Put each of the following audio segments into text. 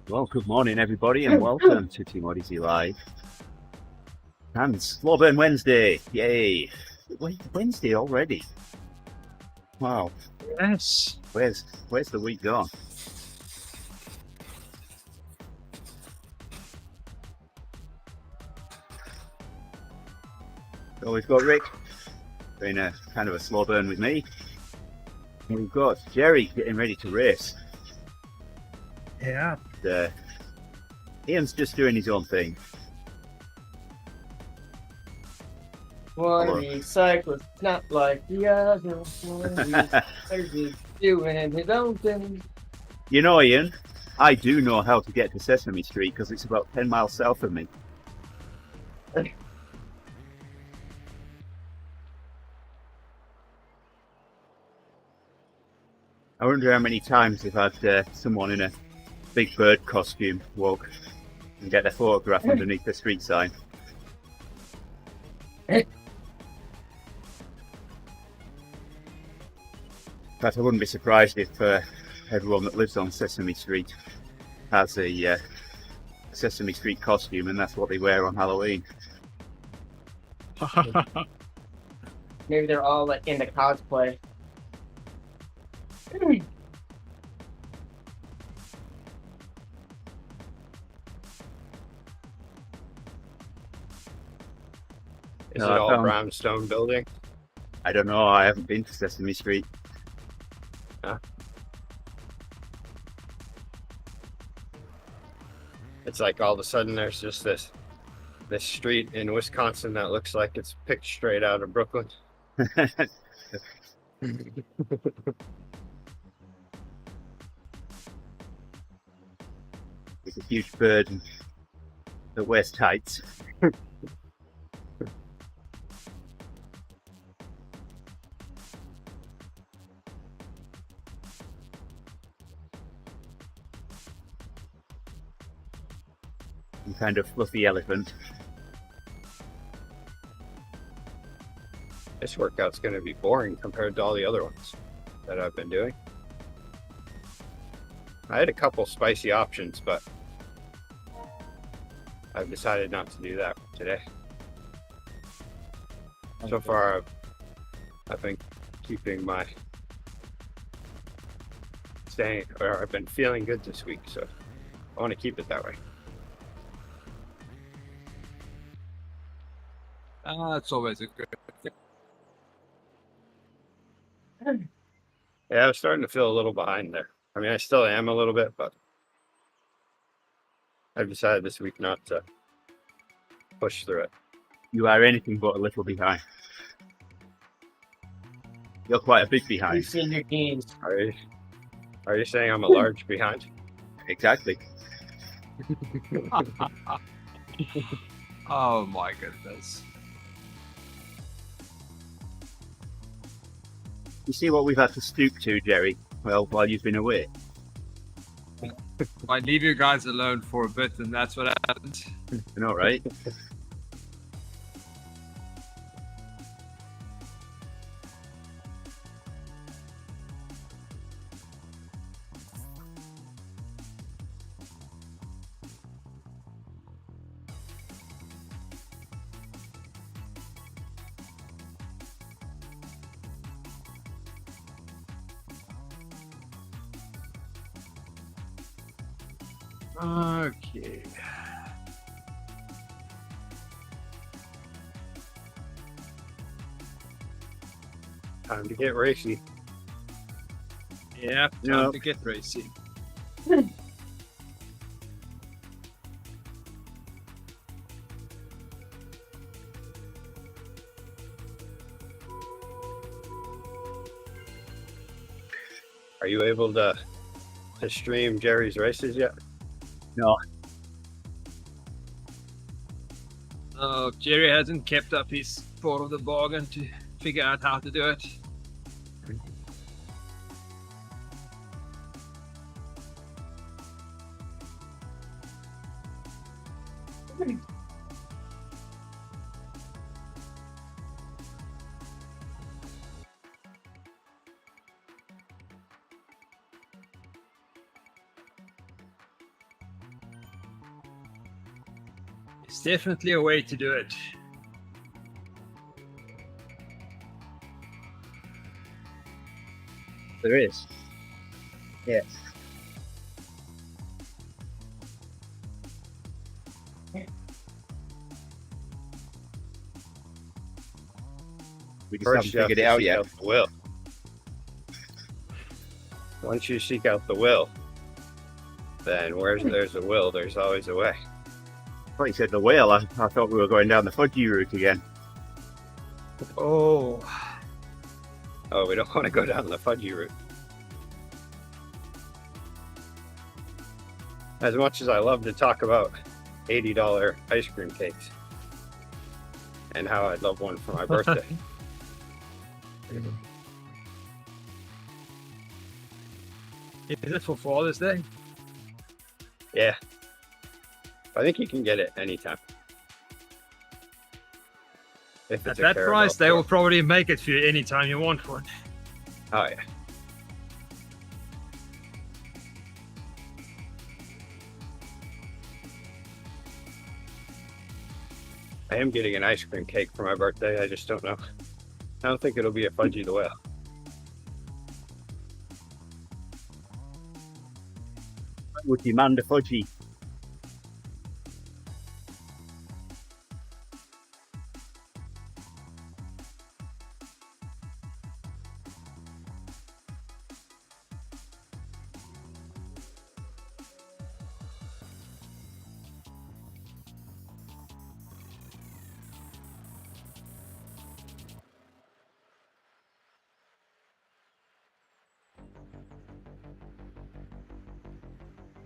Well, good morning, everybody, and welcome to TeamODZ Live. And Slobburn Wednesday, yay! Wait, Wednesday already? Wow. Yes. Where's the week gone? So we've got Rick doing a kind of a slow burn with me. And we've got Gerrie getting ready to race. Yeah. Ian's just doing his own thing. One Hello. of these cyclists, not like the other. One of these doing his own thing. You know, Ian, I do know how to get to Sesame Street because it's about 10 miles south of me. I wonder how many times they've had someone in a big bird costume walk and get their photograph underneath the street sign. In fact, I wouldn't be surprised if everyone that lives on Sesame Street has a Sesame Street costume and that's what they wear on Halloween. Maybe they're all like into cosplay. Is No, it I all found- brownstone building? I don't know, I haven't been to Sesame Street. It's like all of a sudden there's just this street in Wisconsin that looks like it's picked straight out of Brooklyn. It's a huge bird that wears tights. Some kind of fluffy elephant. This workout's going to be boring compared to all the other ones that I've been doing. I had a couple spicy options, but I've decided not to do that today. So far, I've been keeping my I've been feeling good this week, so I want to keep it that way. That's always a good thing. Yeah, I was starting to feel a little behind there. I mean, I still am a little bit, but I've decided this week not to push through it. You are anything but a little behind. You're quite a big behind. We've seen your games. Are you saying I'm a large behind? Exactly. Oh my goodness. You see what we've had to stoop to, Gerrie? Well, while you've been away. I leave you guys alone for a bit, and that's what happened. You know, right? Okay. Time to get racy. Yeah, time Yep. to get racing. Are you able to stream Gerrie's races yet? No. Gerrie hasn't kept up his part of the bargain to figure out how to do it. It's definitely a way to do it. There is. Yes. We just First, you have haven't figured to it out seek yet. out the will. Once you seek out the will, then where there's a will, there's always a way. I thought you said the whale. I thought we were going down the fudgy route again. Oh, Oh, we don't want to go down the fudgy route. As much as I love to talk about $80 ice cream cakes and how I'd love one for my birthday. is it for Father's Day? Yeah. I think you can get it anytime. If At it's a that caramel price, they will store. probably make it for you anytime you want one. Oh, yeah. I am getting an ice cream cake for my birthday. I just don't know. I don't think it'll be a Fudgy the Whale. Would demand a fudgy.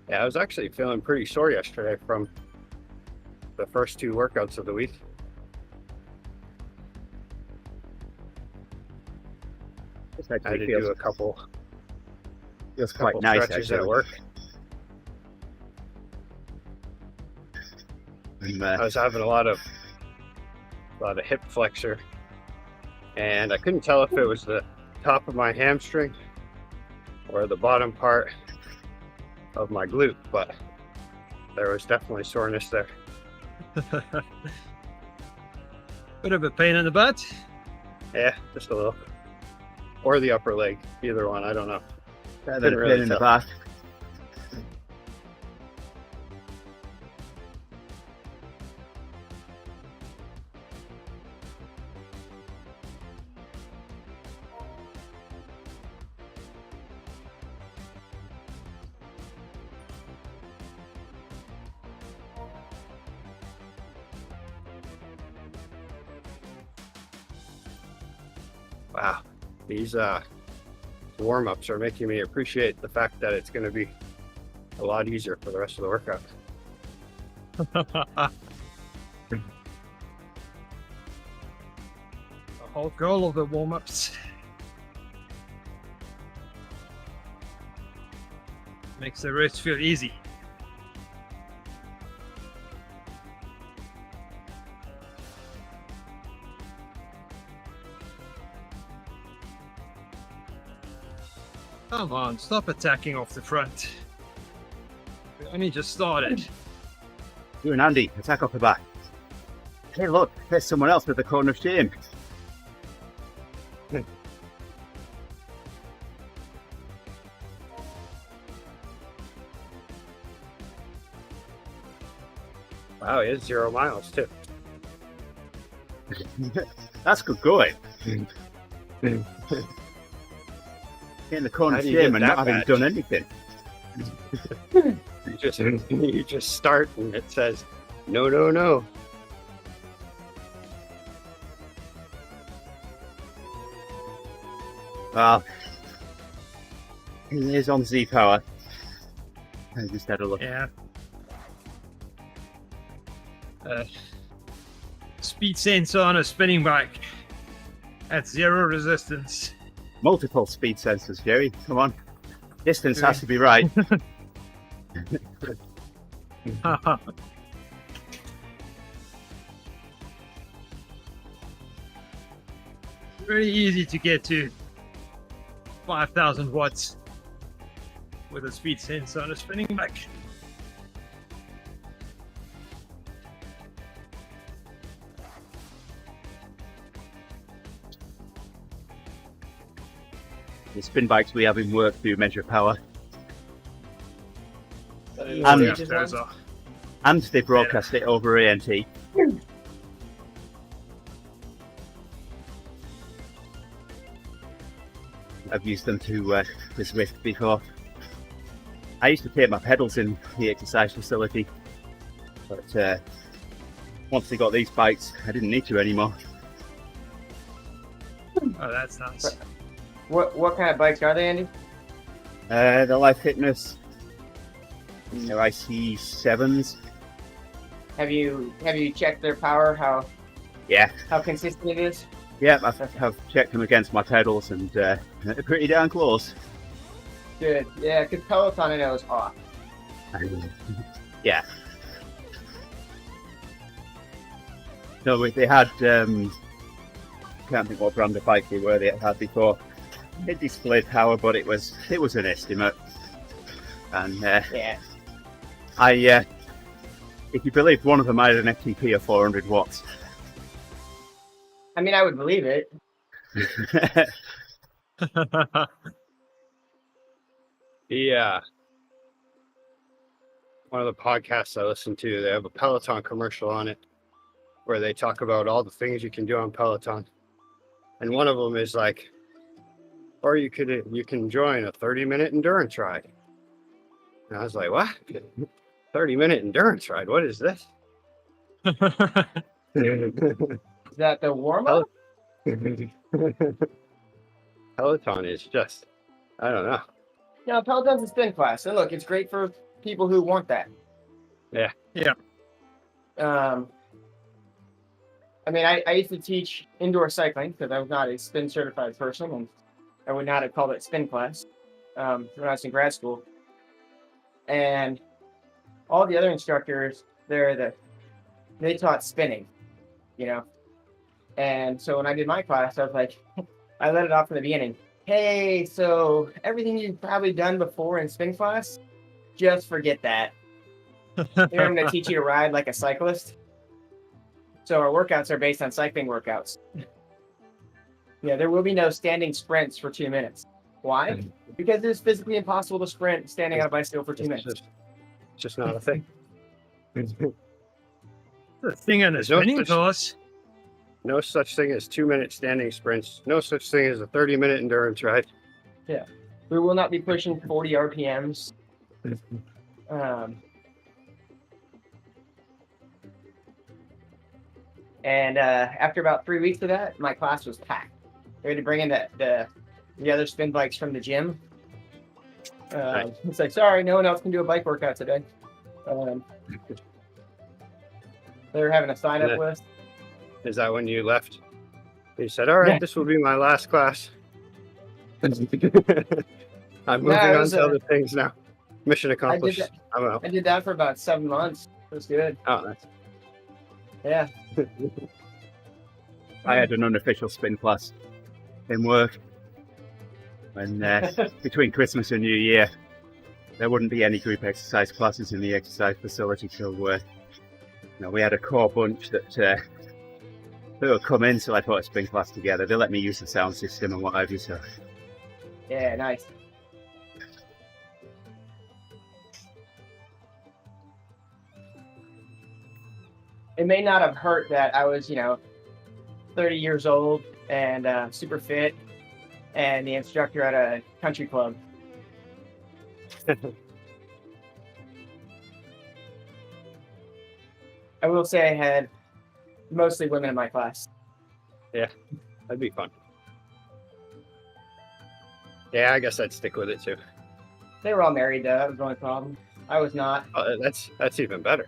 Yeah, I was actually feeling pretty sore yesterday from the first 2 workouts of the week. This I had actually to feels, do a couple quite nice stretches actually. at work. I'm, I was having a lot of hip flexor, and I couldn't tell if it was the top of my hamstring or the bottom part of my glute, but there was definitely soreness there. Bit of a pain in the butt. Yeah, just a little. Or the upper leg, either one, I don't know. better than Couldn't a really pain in the tell. back. Wow, these warm-ups are making me appreciate the fact that it's going to be a lot easier for the rest of the workout. The whole goal of the warm-ups. Makes the rest feel easy. Come on, stop attacking off the front. We only just started. You and Andy, attack off the back. Hey look, there's someone else with the cone of shame. Wow, it's 0 miles too. That's good going. Getting the cone How of do you shame get and not that having badge? done anything. You just start and it says, no, no, no. Well, he is on Z power. I just had a look. Yeah. Speed sensor on a spinning bike at 0 resistance. Multiple speed sensors, Gerrie. Come on. Distance has to be right. Very easy to get to 5,000 watts with a speed sensor on a spinning bike. The spin bikes we have in work do measure power, And Yeah, those are. and they broadcast it over ANT. I've used them to Zwift before. I used to take my pedals in the exercise facility, but once they got these bikes, I didn't need to anymore. Oh, that's nice. What kind of bikes are they, Andy? The Life Fitness, their IC7s. Have you checked their power? Yeah, How consistent it is? yeah, I've checked them against my pedals, and they're pretty darn close. Good. Yeah, because Peloton I know is off. Yeah. No, they had, can't think what brand of bike they were they had before. It displayed power, but it was an estimate. And Yeah. if you believe one of them had an FTP of 400 watts. I mean, I would believe it. Yeah. One of the podcasts I listen to, they have a Peloton commercial on it where they talk about all the things you can do on Peloton. And one of them is like, or you can join a 30-minute endurance ride. And I was like, what? 30-minute endurance ride? What is this? Is that the warm up? Peloton is just, I don't know. No, Peloton's a spin class. And look, it's great for people who want that. Yeah. Yeah. I mean, I used to teach indoor cycling because I was not a spin certified person, and I would not have called it spin class when I was in grad school. And all the other instructors there, they taught spinning, you know. And so when I did my class, I was like, I let it off from the beginning. Hey, so everything you've probably done before in spin class, just forget that. I'm going to teach you to ride like a cyclist. So our workouts are based on cycling workouts. Yeah, there will be no standing sprints for 2 minutes. Why? Because it's physically impossible to sprint standing on a bicycle for 2 minutes. It's just not a thing. The thing in a There's no spinning such- course. No such thing as 2-minute standing sprints. No such thing as a 30-minute endurance ride. We will not be pushing 40 RPMs. And after about 3 weeks of that, my class was packed. They had to bring in the other spin bikes from the gym. Nice. It's like, sorry, no one else can do a bike workout today. They were having a sign-up list. Is that when you left? You said, all right, Yeah. this will be my last class. I'm moving it on was to other things now. Mission accomplished. that. I'm out. I did that for about 7 months. It was good. Oh, nice. Yeah. I had an unofficial spin class in work, and between Christmas and New Year, there wouldn't be any group exercise classes in the exercise facility. So, we had a core bunch that would come in. So I put a spin class together. They let me use the sound system and what have you. So, Yeah, nice. It may not have hurt that I was, 30 years old and super fit and the instructor at a country club. I will say I had mostly women in my class. That'd be fun. Yeah, I guess I'd stick with it too. They were all married though, that was the only problem. I was not. That's even better.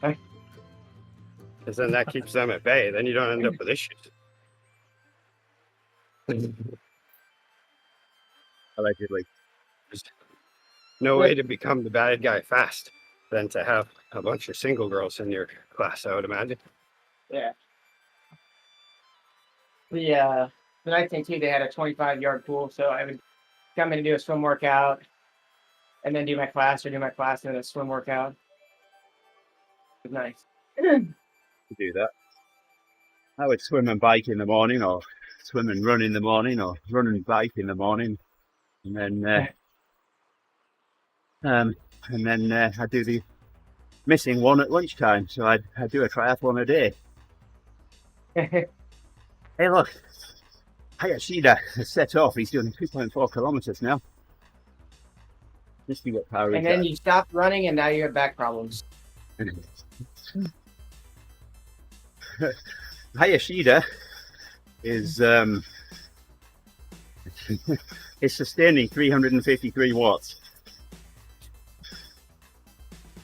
Huh? Because then that keeps them at bay. Then you don't end up with issues. allegedly. There's no way to become the bad guy fast than to have a bunch of single girls in your class, I would imagine. Yeah. The night thing too, they had a 25-yard pool, so I would come in and do a swim workout, and then do my class, or do my class and then a swim workout. It was nice. To do that. I would swim and bike in the morning or swim and run in the morning, or run and bike in the morning, and then I do the missing one at lunchtime. So I do a triathlon a day. Hey, look, Hayashida has set off. He's doing 2.4 kilometers now. Just to get power. And then you stopped running, and now you have back problems. Hayashida is is sustaining 353 watts.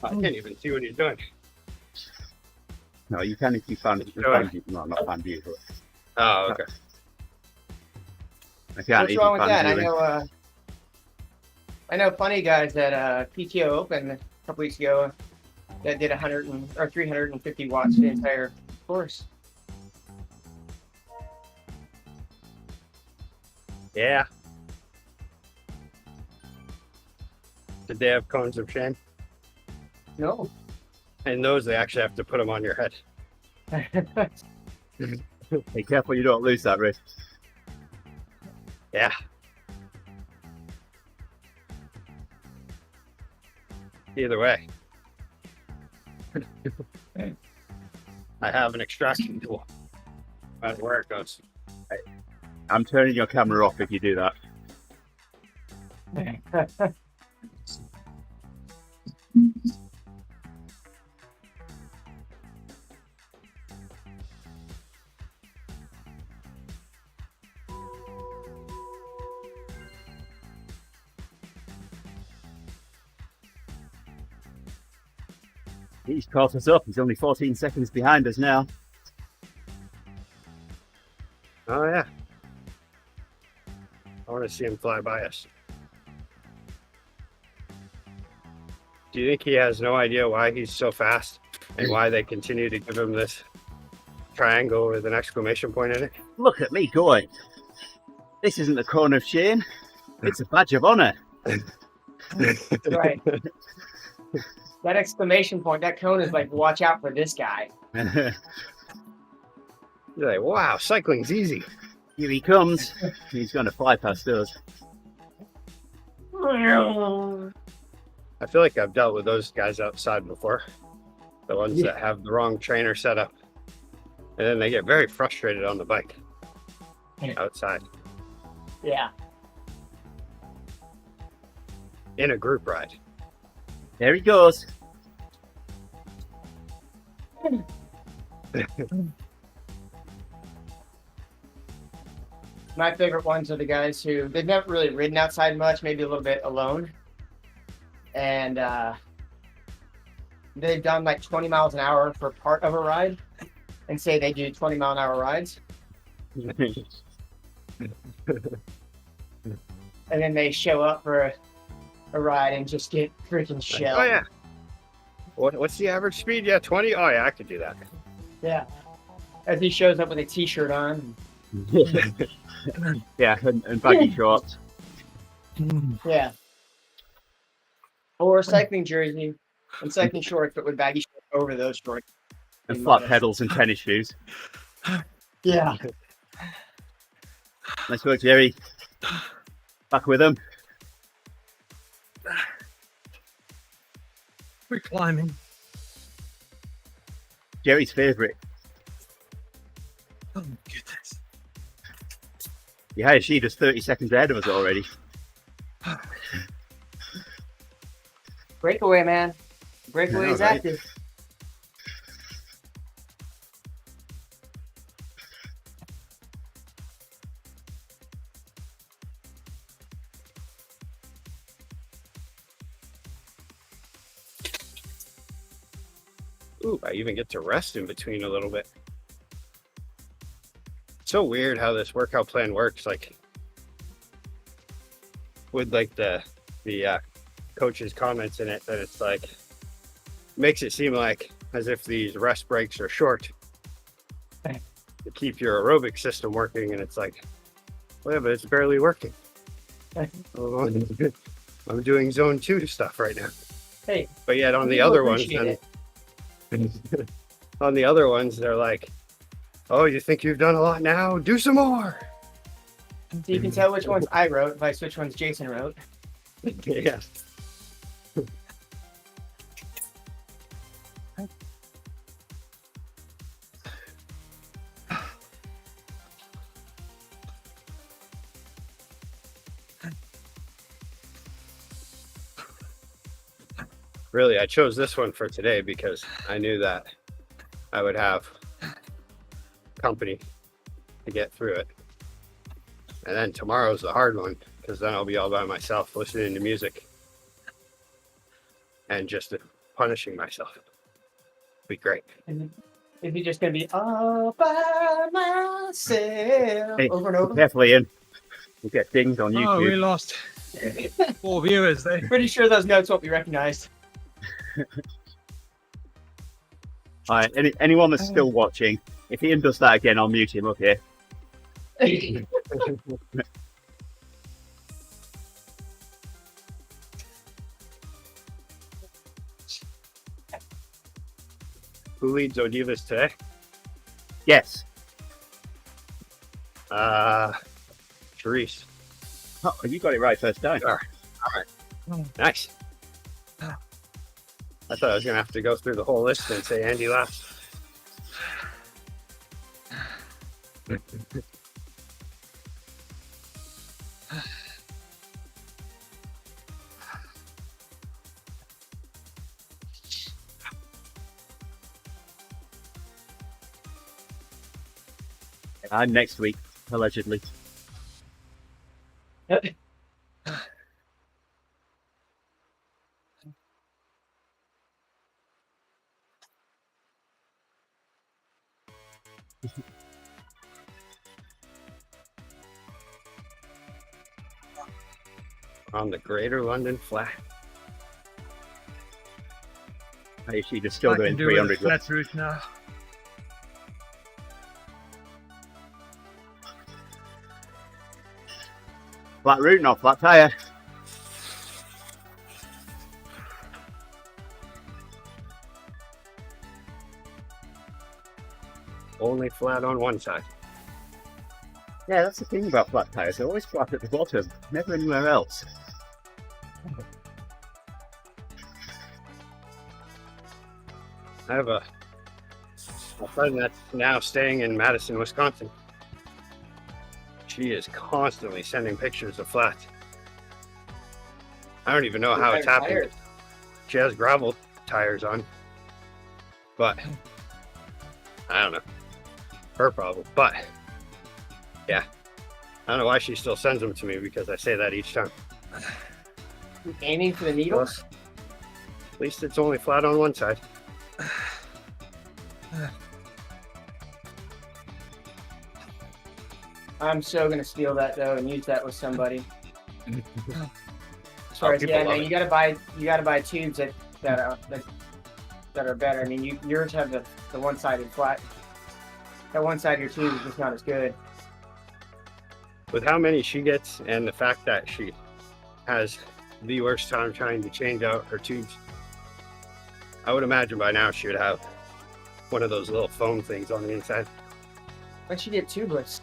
I can't even see what he's doing. No, you can if you fan view. No, not fan view, but Oh, okay. I can't What's even wrong with fan that? viewing. I know plenty of guys at PTO Open a couple weeks ago that did 350 watts the entire course. Yeah. Did they have cones of shame? No. And those, they actually have to put them on your head. Be careful you don't lose that wrist. Yeah. Either way. I have an extraction tool. That's where it goes. I'm turning your camera off if you do that. He's caught us up. He's only 14 seconds behind us now. Oh, yeah. I want to see him fly by us. Do you think he has no idea why he's so fast and why they continue to give him this triangle with an exclamation point in it? Look at me going. This isn't the cone of shame. It's a badge of honor. Right. That exclamation point, that cone is like, watch out for this guy. You're like, wow, cycling's easy. Here he comes. He's going to fly past us. I feel like I've dealt with those guys outside before. The ones that have the wrong trainer set up. And then they get very frustrated on the bike outside Yeah. in a group ride. There he goes. My favorite ones are the guys who, they've never really ridden outside much, maybe a little bit alone. And they've done like 20 miles an hour for part of a ride and say they do 20-mile-an-hour rides. And then they show up for a ride and just get freaking shelled. Oh, yeah. What's the average speed? Yeah, 20? Oh, yeah, I could do that. Yeah. As he shows up with a t-shirt on. Yeah, and baggy shorts. Yeah. Or cycling jersey and cycling shorts, but with baggy shorts over those shorts. And flat pedals and tennis shoes. Yeah. Nice work, Gerrie. Back with him. We're climbing. Gerrie's favourite. Oh my goodness. Yeah, she just 30 seconds ahead of us already. Breakaway, man. Breakaway is right? active. Ooh, I even get to rest in between a little bit. It's so weird how this workout plan works. Like with like the coach's comments in it, that it's like makes it seem like as if these rest breaks are short to keep your aerobic system working, and it's like, well, yeah, but it's barely working. I'm doing zone 2 stuff right now. Hey, But yet on the people other ones, appreciate then, on the other ones, they're like Oh, you think you've done a lot now? Do some more. So you can tell which ones I wrote, vice which ones Jason wrote. Yes. Really, I chose this one for today because I knew that I would have company to get through it. And then tomorrow's the hard one because then I'll be all by myself listening to music and just punishing myself. It'll be great. Is he just going to be all by myself Hey, over and over? carefully in. You get dinged on YouTube. Oh, we lost 4 viewers there. Pretty sure those notes won't be recognized. All right, anyone that's still watching, if Ian does that again, I'll mute him, okay? Who leads Odivas today? Yes. Therese. Oh, you got it right first time. All right. Nice. I thought I was going to have to go through the whole list and say Andy last. I'm next week, allegedly. On the Greater London Flat. I actually just still I doing can do with a 300 flat route now. Flat route, not flat tire. Only flat on one side. Yeah, that's the thing about flat tires. They're always flat at the bottom, never anywhere else. I have a friend that's now staying in Madison, Wisconsin. She is constantly sending pictures of flats. I don't even know how it's happening. She has gravel tires on, but I don't know. Her problem. But yeah, I don't know why she still sends them to me because I say that each time. Aiming for the needles? At least it's only flat on one side. I'm so gonna steal that though and use that with somebody. As far as people yeah, love man, it. you gotta buy tubes that are better. I mean, yours have the one-sided flat. That one side of your tube is just not as good. With how many she gets and the fact that she has the worst time trying to change out her tubes, I would imagine by now she would have one of those little foam things on the inside. Why'd you get tubeless?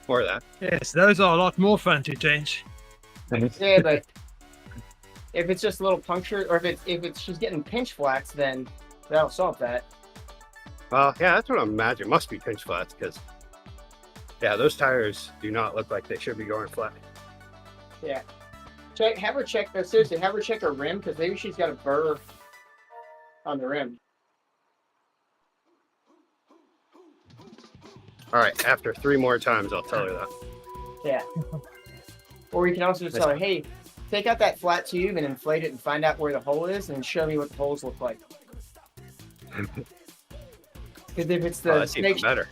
Or that. Yes, those are a lot more fun to change. Yeah, but if it's just a little puncture, or if it's she's getting pinch flats, then that'll solve that. Well, yeah, that's what I imagine. Must be pinch flats because, yeah, those tires do not look like they should be going flat. Yeah. Have her check. Seriously, have her check her rim because maybe she's got a burr on the rim. All right, after 3 more times, I'll tell her that. Yeah. Or you can also just tell her, hey, take out that flat tube and inflate it and find out where the hole is and show me what the holes look like. Because if it's the That's even better.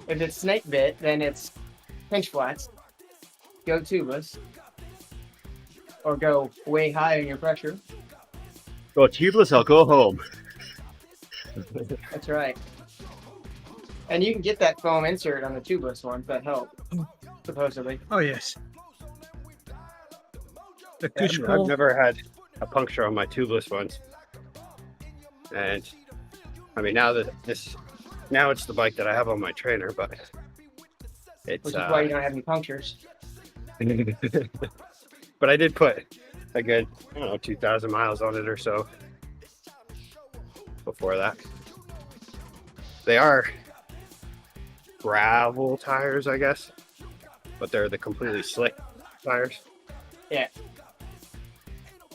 if it's snake bit, then it's pinch flats. Go tubeless. Or go way high on your pressure. Go tubeless or go home. That's right. And you can get that foam insert on the tubeless ones that help, supposedly. Oh, yes. The I've Kushko. never had a puncture on my tubeless ones. And I mean, now that this Now it's the bike that I have on my trainer, but it's Which is why you don't have any punctures. but I did put a good, I don't know, 2,000 miles on it or so before that. They are gravel tires, I guess, but they're the completely slick tires. Yeah.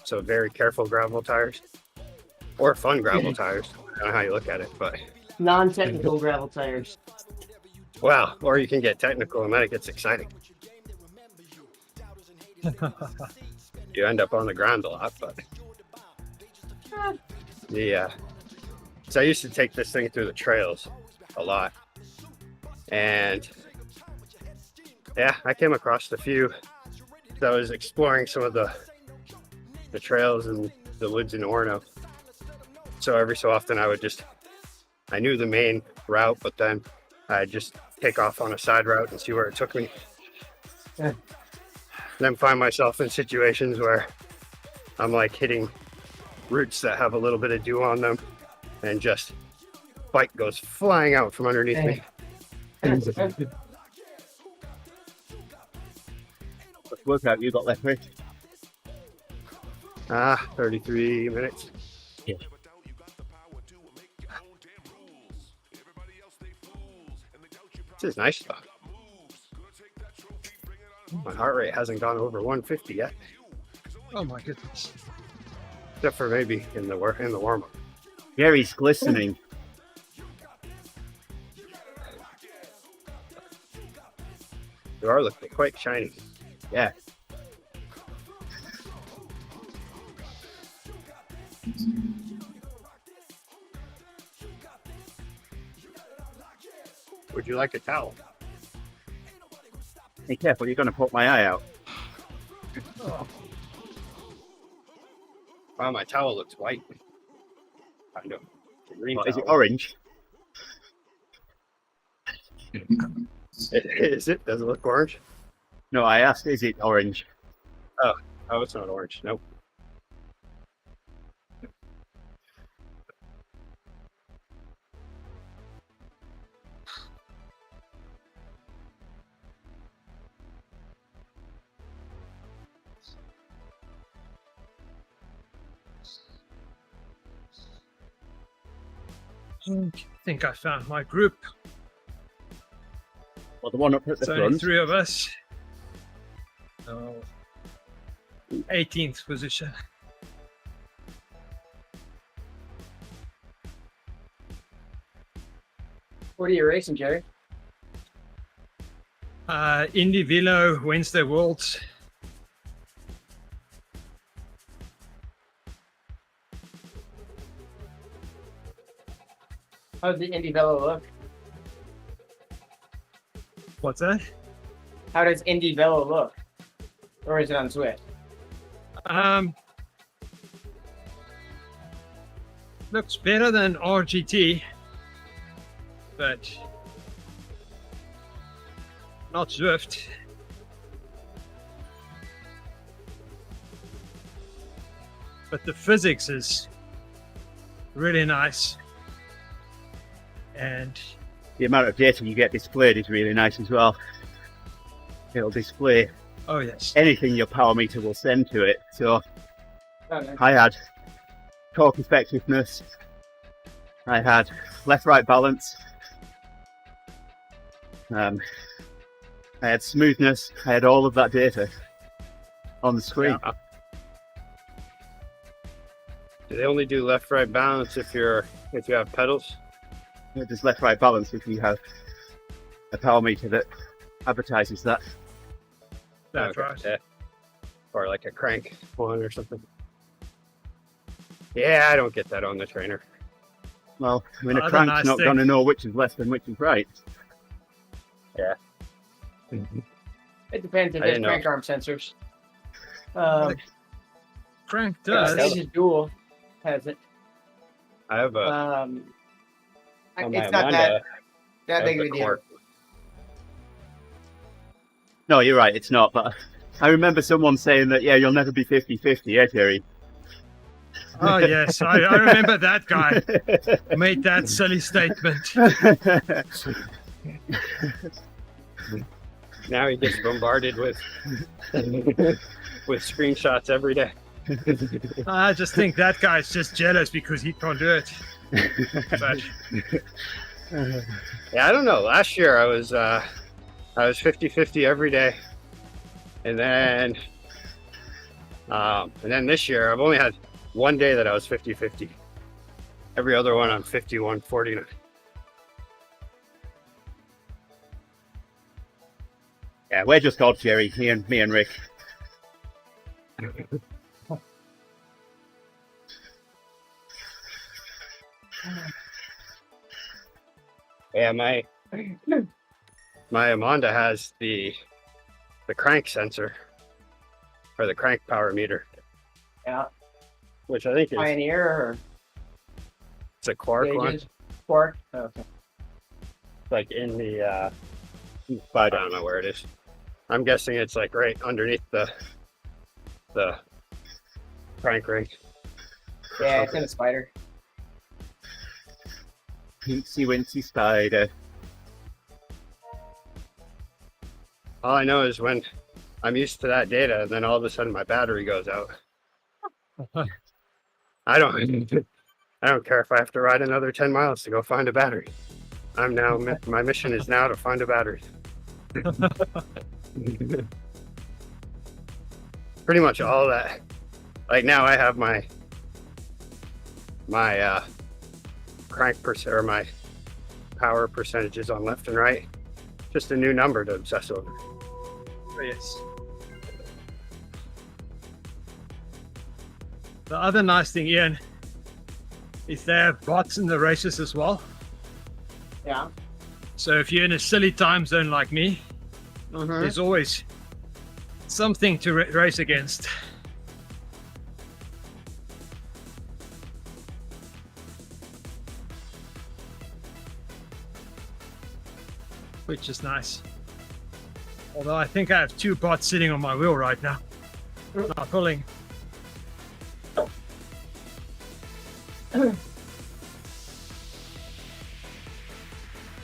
So very careful gravel tires, or fun gravel tires. I don't know how you look at it, but Non-technical gravel tires. wow. Or you can get technical, and then it gets exciting. You end up on the ground a lot, but yeah. So I used to take this thing through the trails a lot, and yeah, I came across a few. So I was exploring some of the trails in the woods in Orono. So every so often I knew the main route, but then I'd just take off on a side route and see where it took me. Yeah. Then find myself in situations where I'm like hitting roots that have a little bit of dew on them, and just bike goes flying out from underneath me. What workout you got left, Rich? 33 minutes. Yeah. This is nice though. My heart rate hasn't gone over 150 yet, Oh my goodness. except for maybe in the warm up. Gerrie's glistening. They are looking quite shiny. Yeah. Would you like a towel? Be careful, you're going to put my eye out. Wow, my towel looks white. Kind of. Green What, is it towel. orange? Is it? Does it look orange? No, I asked, is it orange? Oh, it's not orange. Nope. I think I found my group. Well, the one up at the It's only front. 3 of us. 18th position. What are you racing, Gerrie? Indy Velo, Wednesday Worlds. How's the Indy Velo look? What's that? How does Indy Velo look? Or is it on Zwift? Looks better than RGT, but not Zwift. But the physics is really nice. And The amount of data you get displayed is really nice as well. It'll display oh yes, anything your power meter will send to it. So Oh, no. I had torque effectiveness, I had left-right balance, I had smoothness, I had all of that data on the screen. Yeah. Do they only do left-right balance if you have pedals? There's left-right balance if you have a power meter that advertises that. that's Okay, right. yeah. Or like a crank one or something. Yeah, I don't get that on the trainer. Well, I mean, a Other crank's nice not thing- going to know which is left and which is right. It depends if I there's didn't know. crank arm sensors. Crank Stage does. is dual has it. I have a On on my it's not Amanda, that I big have of a the deal. Court. No, you're right, it's not. But I remember someone saying that, yeah, you'll never be 50-50, yeah, Gerrie? Oh yes, I remember that guy made that silly statement. Now he gets bombarded with with screenshots every day. I just think that guy's just jealous because he can't do it. But Yeah, I don't know. Last year I was 50-50 every day, and then this year I've only had one day that I was 50-50. Every other one I'm 51-49. Yeah, we're just odd, Gerrie. Me and Rick. Yeah, my Amanda has the crank sensor, or the crank power meter, Yeah. which I think is Pioneer or it's a Quark one. Gauges? Quark? Oh, okay. Like in the I don't know where it is. I'm guessing it's like right underneath the crank ring. Yeah, it's in a spider. Teensy Wincy Spider. All I know is when I'm used to that data, and then all of a sudden my battery goes out. I don't care if I have to ride another 10 miles to go find a battery. My mission is now to find a battery. Pretty much all that. Like now I have my crank or my power percentages on left and right. Just a new number to obsess over. oh, yes. The other nice thing, Ian, is they have bots in the races as well. Yeah. So if you're in a silly time zone like me, Mm-hmm. there's always something to race against. Which is nice. Although I think I have 2 bots sitting on my wheel right now. Not pulling.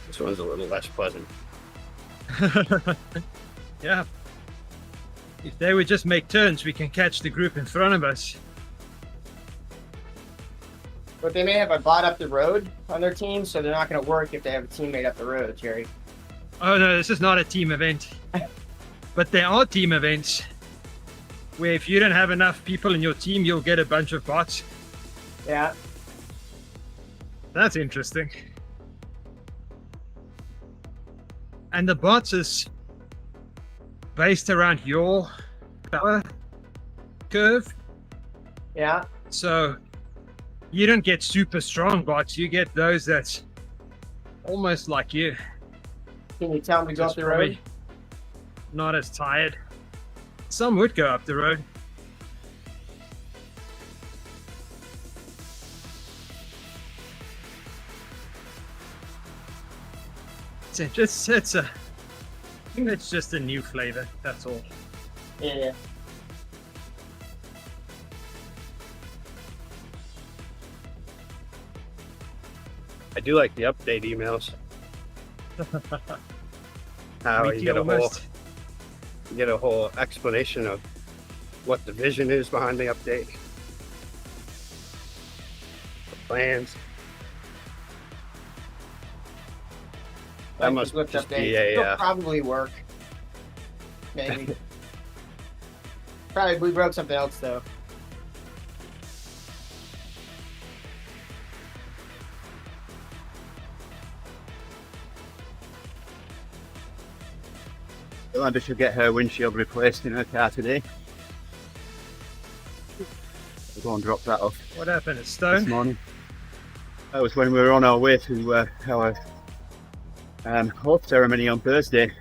This one's a little less pleasant. Yeah. If they would just make turns, we can catch the group in front of us. But they may have a bot up the road on their team, so they're not going to work if they have a teammate up the road, Gerrie. Oh no, this is not a team event. But there are team events where if you don't have enough people in your team, you'll get a bunch of bots. Yeah. That's interesting. And the bots is based around your power curve. Yeah. So you don't get super strong bots, you get those that's almost like you. Can you tell them to go up Just the probably road? not as tired. Some would go up the road. It's just a new flavor, that's all. Yeah. I do like the update emails. How you Weekly get almost. a whole explanation of what the vision is behind the update, the plans. That must Swift just update. be a It'll probably work. Maybe. Probably broke something else though. Yolanda should get her windshield replaced in her car today. I'll go and drop that off What happened? It's this stone? morning. That was when we were on our way to our oath ceremony on Thursday.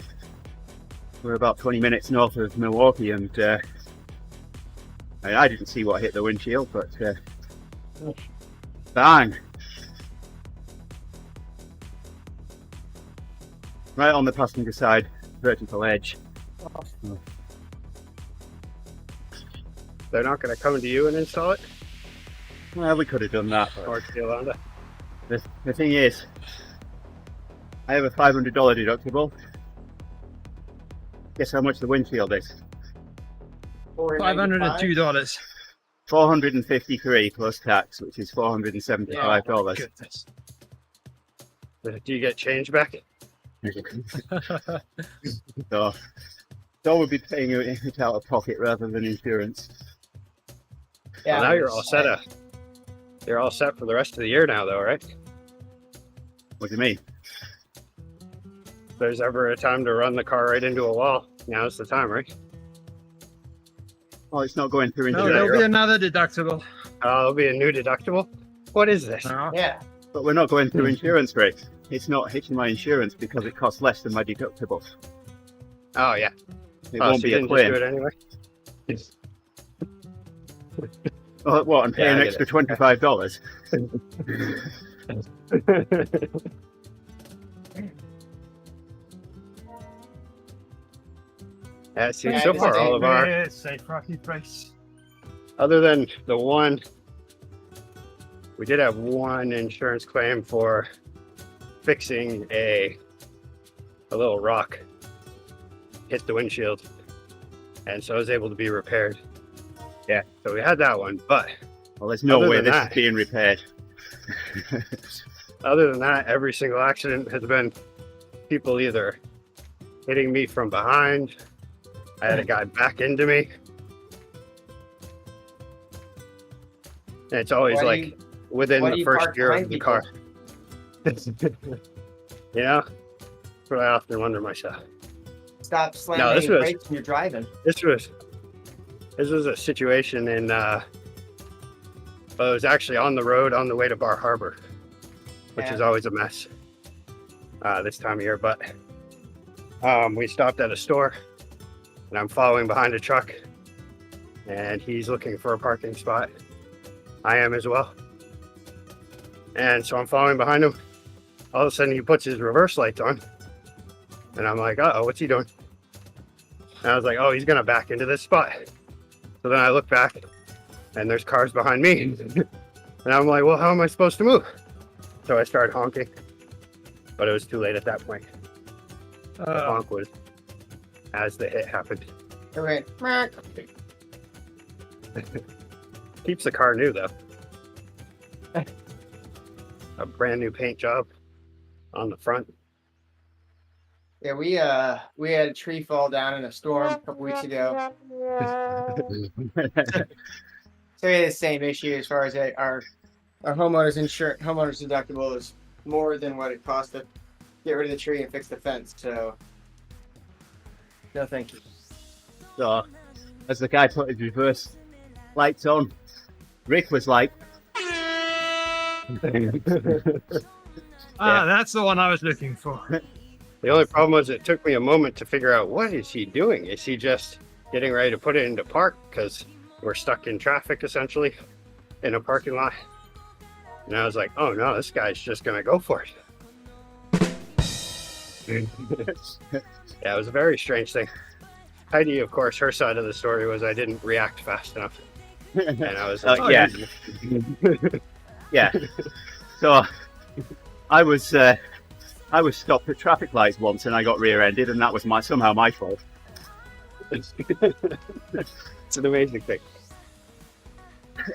We're about 20 minutes north of Milwaukee, and I didn't see what hit the windshield, but bang! Right on the passenger side, vertical edge. They're not going to come to you and install it? Well, we could have done that. Or But Yolanda. the thing is, I have a $500 deductible. Guess how much the windshield is? $502. $453 plus tax, which is $475. Goodness. Do you get change back? So we'll be paying it out of pocket rather than insurance. Yeah. Well, now you're all set. You're all set for the rest of the year now, though, right? What do you mean? If there's ever a time to run the car right into a wall, now's the time, right? Oh, it's not going through No, insurance. there'll be another deductible. There'll be a new deductible. What is this? No. Yeah. But we're not going through insurance rates. It's not hitting my insurance because it costs less than my deductible. Oh yeah. It Oh, won't so be you a didn't just claim. do it anyway. Oh, what? I'm paying I an get extra it. $25. Yeah, see, Yeah, so it's far a all of our, Yes, a rocky price. other than the one, we did have one insurance claim for fixing a little rock hit the windshield, and so it was able to be repaired. Yeah, so we had that one, but Well, there's no Other way than this that- is being repaired. other than that, every single accident has been people either hitting me from behind. I had a guy back into me. And it's always Why do like you- within why do the you first park year of behind the people? car. You know? That's what I often wonder myself. Stop slamming No, this your was- brakes when you're driving. This was a situation in well, it was actually on the road on the way to Bar Harbor, which Yeah. is always a mess this time of year. But we stopped at a store, and I'm following behind a truck, and he's looking for a parking spot. I am as well. And so I'm following behind him. All of a sudden, he puts his reverse lights on, and I'm like, "Uh-oh, what's he doing?" And I was like, "Oh, he's gonna back into this spot." So then I look back, and there's cars behind me. And I'm like, well, how am I supposed to move? So I started honking, but it was too late at that point. The honk was as the hit happened. It went, "Meow." Keeps the car new, though. A brand new paint job on the front. Yeah, we had a tree fall down in a storm a couple weeks ago. So we had the same issue as far as our homeowners deductible is more than what it cost to get rid of the tree and fix the fence. So no, thank you. So, as the guy put his reverse lights on, Rick was like, That's the one I was looking for. The only problem was it took me a moment to figure out, what is he doing? Is he just getting ready to put it into park? Because we're stuck in traffic, essentially, in a parking lot. And I was like, oh no, this guy's just going to go for it. Yeah, it was a very strange thing. Heidi, of course, her side of the story was I didn't react fast enough. And I was like, yeah. Yeah. So, I was stopped at traffic lights once and I got rear-ended, and that was somehow my fault. it's an amazing thing.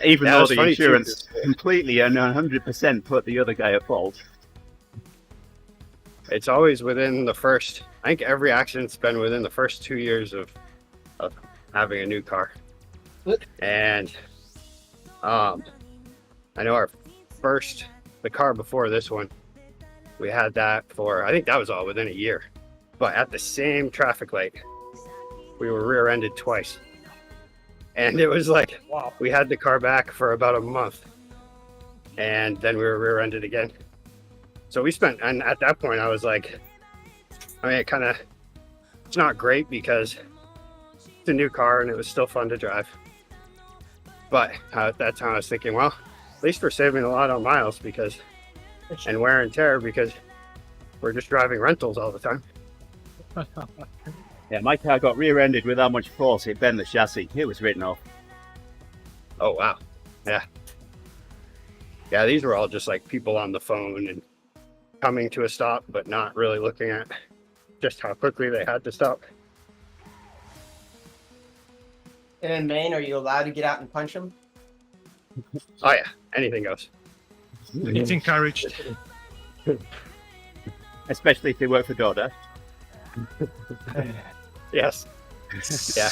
Even Yeah, though it's the funny too, insurance completely and 100% put the other guy at fault. It's always within the first, I think every accident's been within the first 2 years of having a new car. And I know the car before this one, we had that for, I think that was all within a year. But at the same traffic light, we were rear-ended twice. And it was like, Wow. we had the car back for about a month. And then we were rear-ended again. So we spent, and at that point I was like, I mean, it's not great because it's a new car and it was still fun to drive. But at that time I was thinking, well, at least we're saving a lot on miles and wear and tear, because we're just driving rentals all the time. Yeah, my car got rear-ended with how much force it bent the chassis. It was written off. Oh, wow. Yeah. Yeah, these were all just like people on the phone and coming to a stop, but not really looking at just how quickly they had to stop. And in Maine, are you allowed to get out and punch them? Oh yeah, anything goes. It's encouraged. Especially if they work for DoorDash. Yes. Yeah.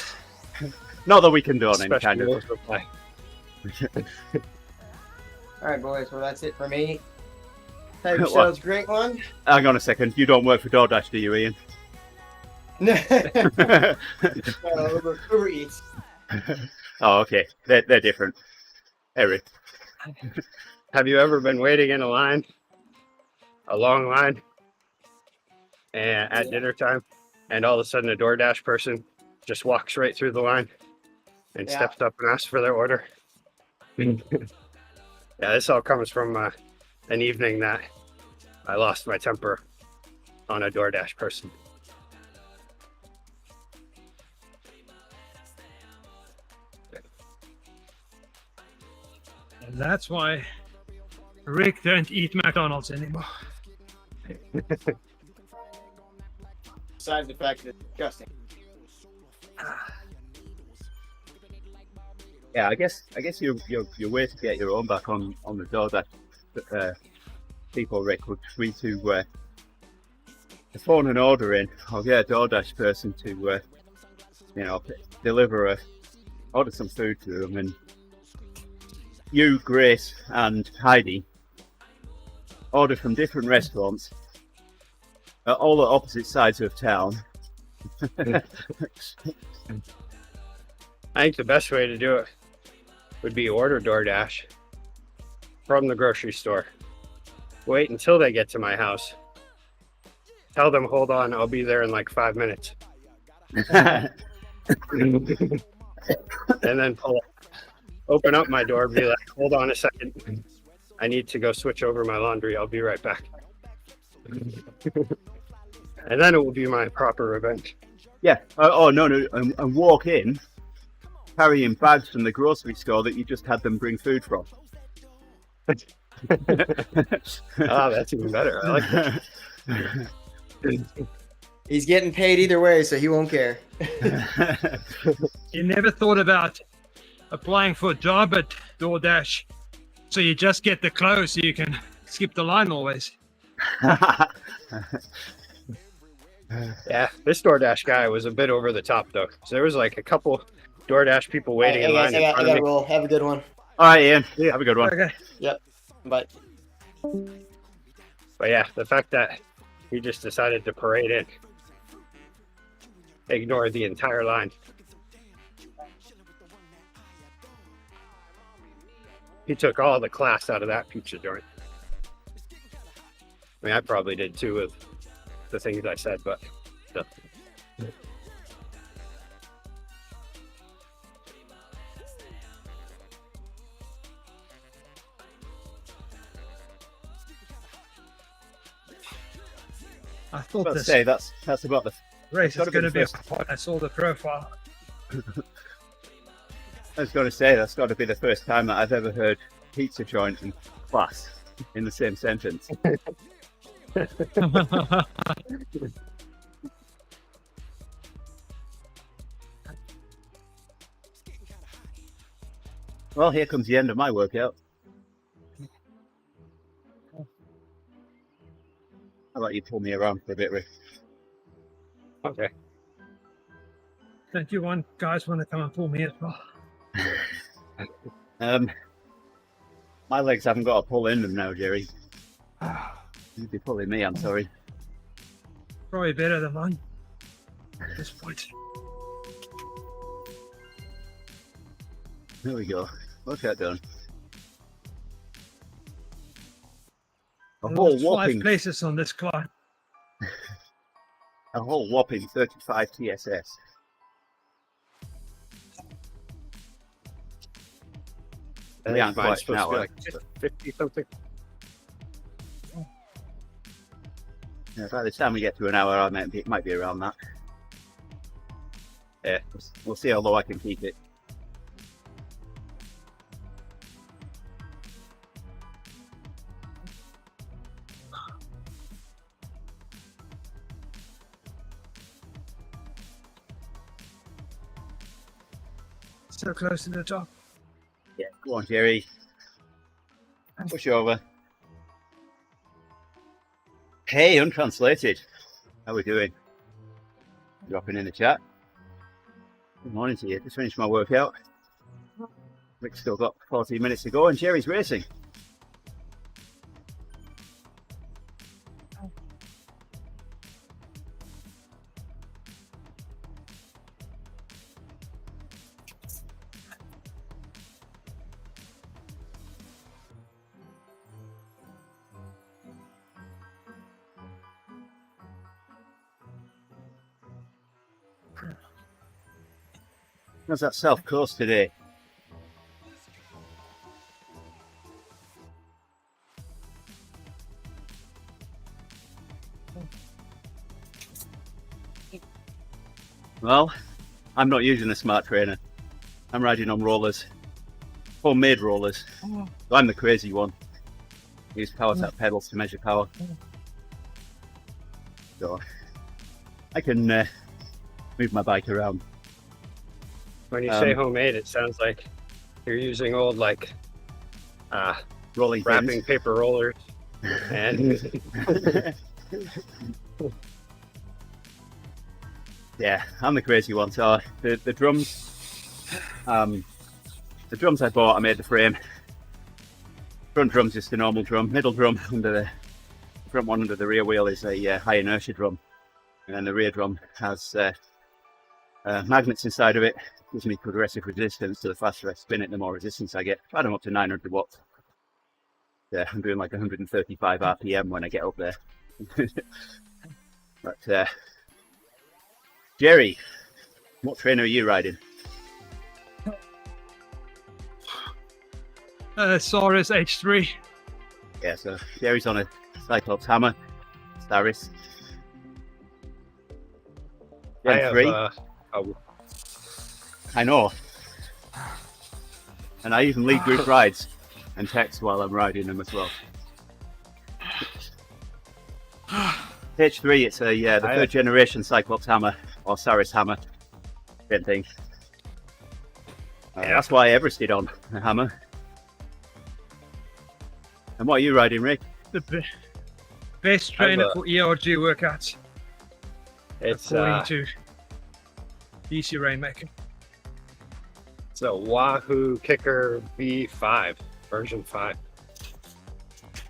Not that we condone any kind Especially of. with reply. All right, boys. Well, that's it for me. Have yourselves a great one. Hang on a second. You don't work for DoorDash, do you, Ian? Uber Eats. Oh, okay. They're different. Eric. Have you ever been waiting in a line, a long line, and at dinner time, and all of a sudden a DoorDash person just walks right through the line and Yeah. steps up and asks for their order? Yeah, this all comes from an evening that I lost my temper on a DoorDash person. And that's why Rick don't eat McDonald's anymore. Besides the fact that it's disgusting. Yeah, I guess your way to get your own back on the DoorDash people, Rick, would be to phone an order in, or get a DoorDash person to order some food to them, and you, Grace, and Heidi order from different restaurants at all the opposite sides of town. I think the best way to do it would be order DoorDash from the grocery store. Wait until they get to my house. Tell them, hold on, I'll be there in like 5 minutes. And then pull up, open up my door, be like, hold on a second. I need to go switch over my laundry. I'll be right back. And then it will be my proper revenge. Yeah. No, and walk in carrying bags from the grocery store that you just had them bring food from. Ah, that's even better. I like that. He's getting paid either way, so he won't care. You never thought about applying for a job at DoorDash, so you just get the clothes so you can skip the line always. Yeah, this DoorDash guy was a bit over the top though. So there was like a couple DoorDash people waiting in line in front of me. Roll. Have a good one. All right, Ian. Have a good one. Okay. Bye. But yeah, the fact that he just decided to parade in, ignore the entire line. He took all the class out of that pizza joint. I mean, I probably did too with the things I said, but still. I thought Let's this say that's about the. race is gotta be going to the be. first. I saw the profile. I was going to say that's got to be the first time that I've ever heard pizza joint and class in the same sentence. Well, here comes the end of my workout. How about you pull me around for a bit, Rick? Okay. Don't you guys want to come and pull me as well? My legs haven't got a pull in them now, Gerrie. You'd be pulling me, I'm sorry. Probably better than mine at this point. There we go. Workout done. A I whole lost 5 whopping, places on this climb. a whole whopping 35 TSS. I Yeah, think quite mine's supposed to be now, like 50 something. Yeah, by the time we get to an hour, it might be around that. Yeah, we'll see how low I can keep it. So close to the top. Yeah, go on, Gerrie. Push over. Hey, untranslated. How we doing? Dropping in the chat. Good morning to you. Just finished my workout. Rick's still got 14 minutes to go, and Gerrie's racing. How's that South Coast today? Well, I'm not using a smart trainer. I'm riding on rollers, homemade rollers. So I'm the crazy one. I use power tap pedals to measure power. So I can move my bike around. When you say homemade, it sounds like you're using old like Rolling wrapping pins. paper rollers and Yeah, I'm the crazy one. So the drums I bought, I made the frame. Front drum's just a normal drum. Middle drum under the front one under the rear wheel is a high inertia drum, and then the rear drum has magnets inside of it. Gives me progressive resistance. So the faster I spin it, the more resistance I get. I'm up to 900 watts. Yeah, I'm doing like 135 RPM when I get up there. But Gerrie, what trainer are you riding? Saurus H3. Yeah, so Gerrie's on a Cyclops Hammer, Staris. I Gen have 3. a I know. And I even lead group rides and text while I'm riding them as well. H3, it's a the third generation Cyclops Hammer or Saris Hammer. Same thing. That's why I Everested on the Hammer. And what are you riding, Rick? The best trainer for ERG workouts, it's according to DC Rainmaker. it's a Wahoo Kicker V5 version 5.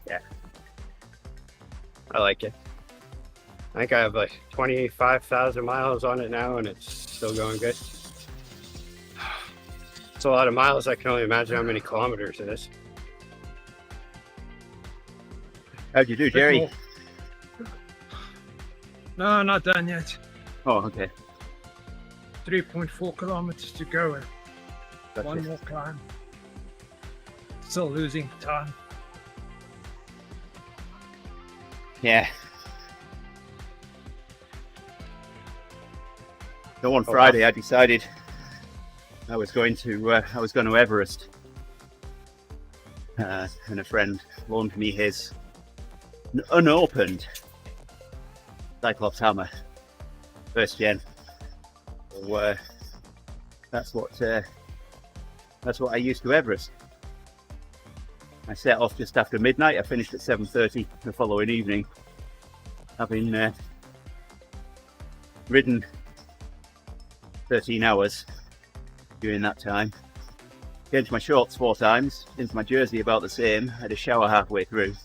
Yeah, I like it. I think I have like 25,000 miles on it now, and it's still going good. It's a lot of miles. I can only imagine how many kilometers it is. how'd you do, Gerrie? No, not done yet. Oh, okay. 3.4 kilometers to go and Gotcha. one more climb. Still losing time. Yeah. So on Friday, I decided I was going to Everest, and a friend loaned me his unopened Cyclops Hammer, first gen. So, that's what I used to Everest. I set off just after midnight. I finished at 7:30 the following evening, having ridden 13 hours during that time. Changed my shorts 4 times, into my jersey about the same, had a shower halfway through.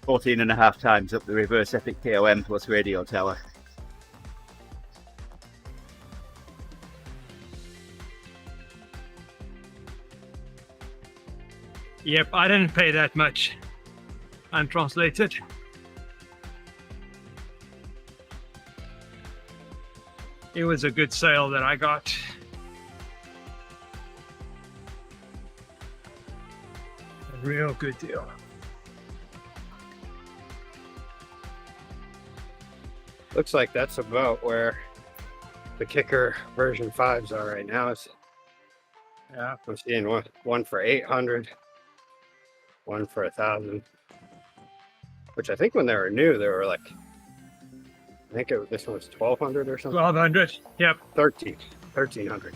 14.5 times up the reverse epic KOM plus radio tower. Yep, I didn't pay that much. Untranslated. It was a good sale that I got. A real good deal. Looks like that's about where the Kicker version 5s are right now. Yeah. I'm seeing one for 800, one for 1,000. Which I think when they were new, they were like, this one was 1,200 or something. 1,200. Yep. 1,300.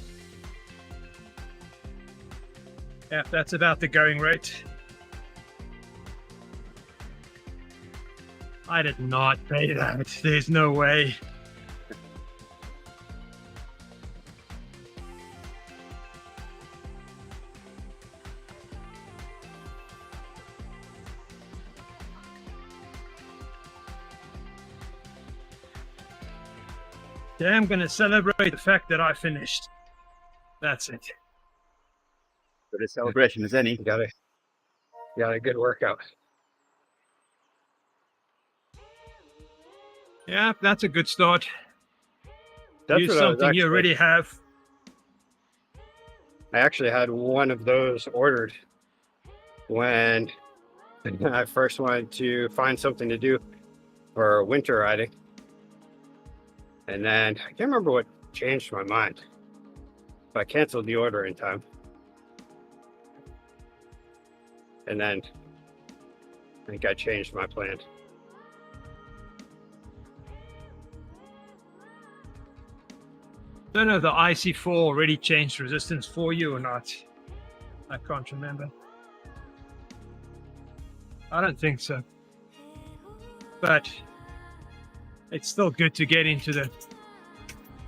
Yeah, that's about the going rate. I did not pay that. There's no way. Yeah, I'm going to celebrate the fact that I finished. That's it. Good a celebration as any. You got a good workout. Yeah, that's a good start. That's Use what I was something you actually- already have. I actually had one of those ordered when I first wanted to find something to do for winter riding. And then I can't remember what changed my mind, but I canceled the order in time. And then I think I changed my plan. Don't know if the IC4 already changed resistance for you or not. I can't remember. I don't think so. But it's still good to get into the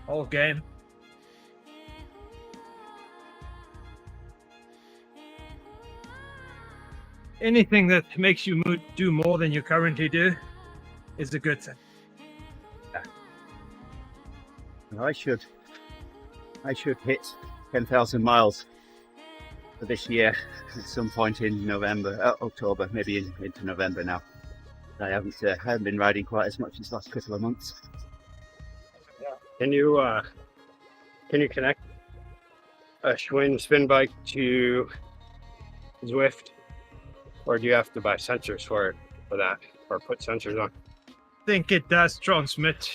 whole game. Anything that makes you do more than you currently do is a good thing. I should hit 10,000 miles for this year at some point in November, October, maybe into November now. I haven't been riding quite as much this last couple of months. Can you connect a Schwinn spin bike to Zwift, or do you have to buy sensors for that, or put sensors on? I think it does transmit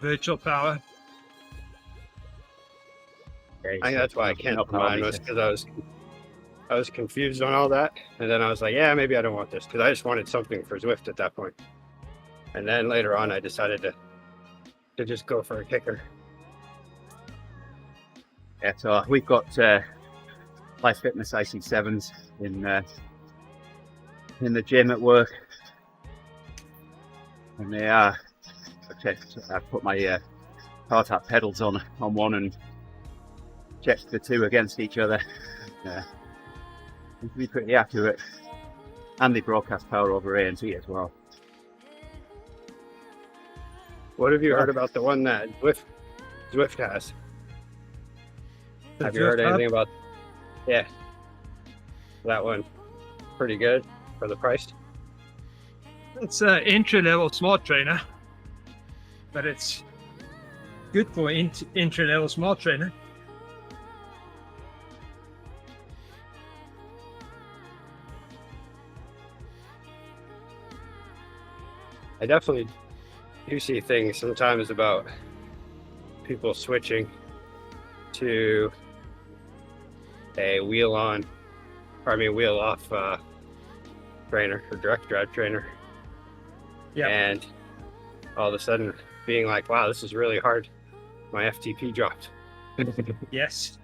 virtual power. Okay, I think that's why I can't not mine, was because I was confused on all that, and then I was like, yeah, maybe I don't want this, because I just wanted something for Zwift at that point. And then later on, I decided to just go for a kicker. Yeah, so we've got Life Fitness IC7s in the gym at work, and they are. I put my power tap pedals on one and checked the two against each other. It can be pretty accurate, and they broadcast power over ANC as well. What have you heard about the one that Zwift has? Have you heard anything about? Yeah, that one. Pretty good for the price. It's an entry-level smart trainer, but it's good for entry-level smart trainer. I definitely do see things sometimes about people switching to a wheel off trainer or direct drive trainer. Yeah. And all of a sudden being like, wow, this is really hard. My FTP dropped. Yes.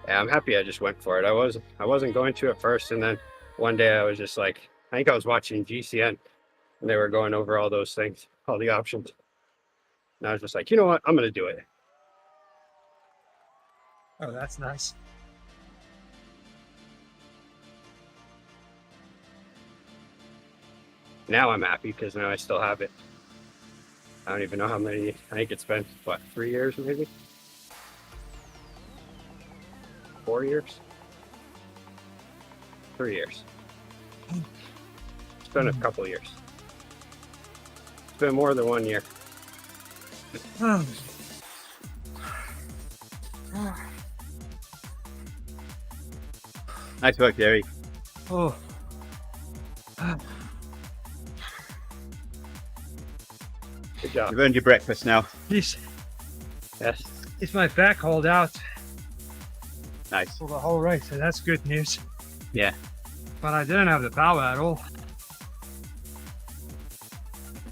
Yeah, I'm happy I just went for it. I wasn't going to at first, and then one day I was just like, I think I was watching GCN and they were going over all those things, all the options. And I was just like, you know what? I'm gonna do it. Oh, that's nice. Now I'm happy because now I still have it. I don't even know how many. I think it's been, what, 3 years maybe? 4 years? 3 years. It's been a couple years. It's been more than 1 year. Oh. Nice work, Gerrie. Oh. Good job. You've earned your breakfast now. This Yes. is my back hold out Nice. for the whole race, so that's good news. Yeah. But I didn't have the power at all.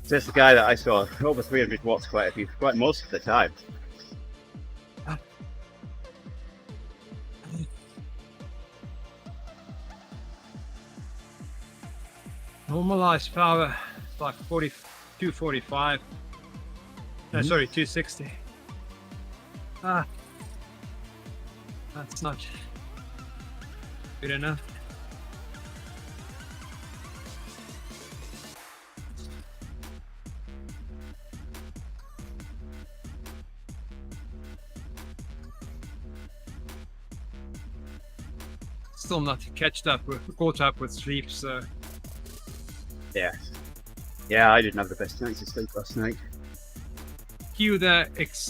Just the guy that I saw over 300 watts quite most of the time. Normalized power is like 245. No, sorry, 260. That's not good enough. Still not caught up with sleep, so Yeah. Yeah, I didn't have the best night of sleep last night. cue the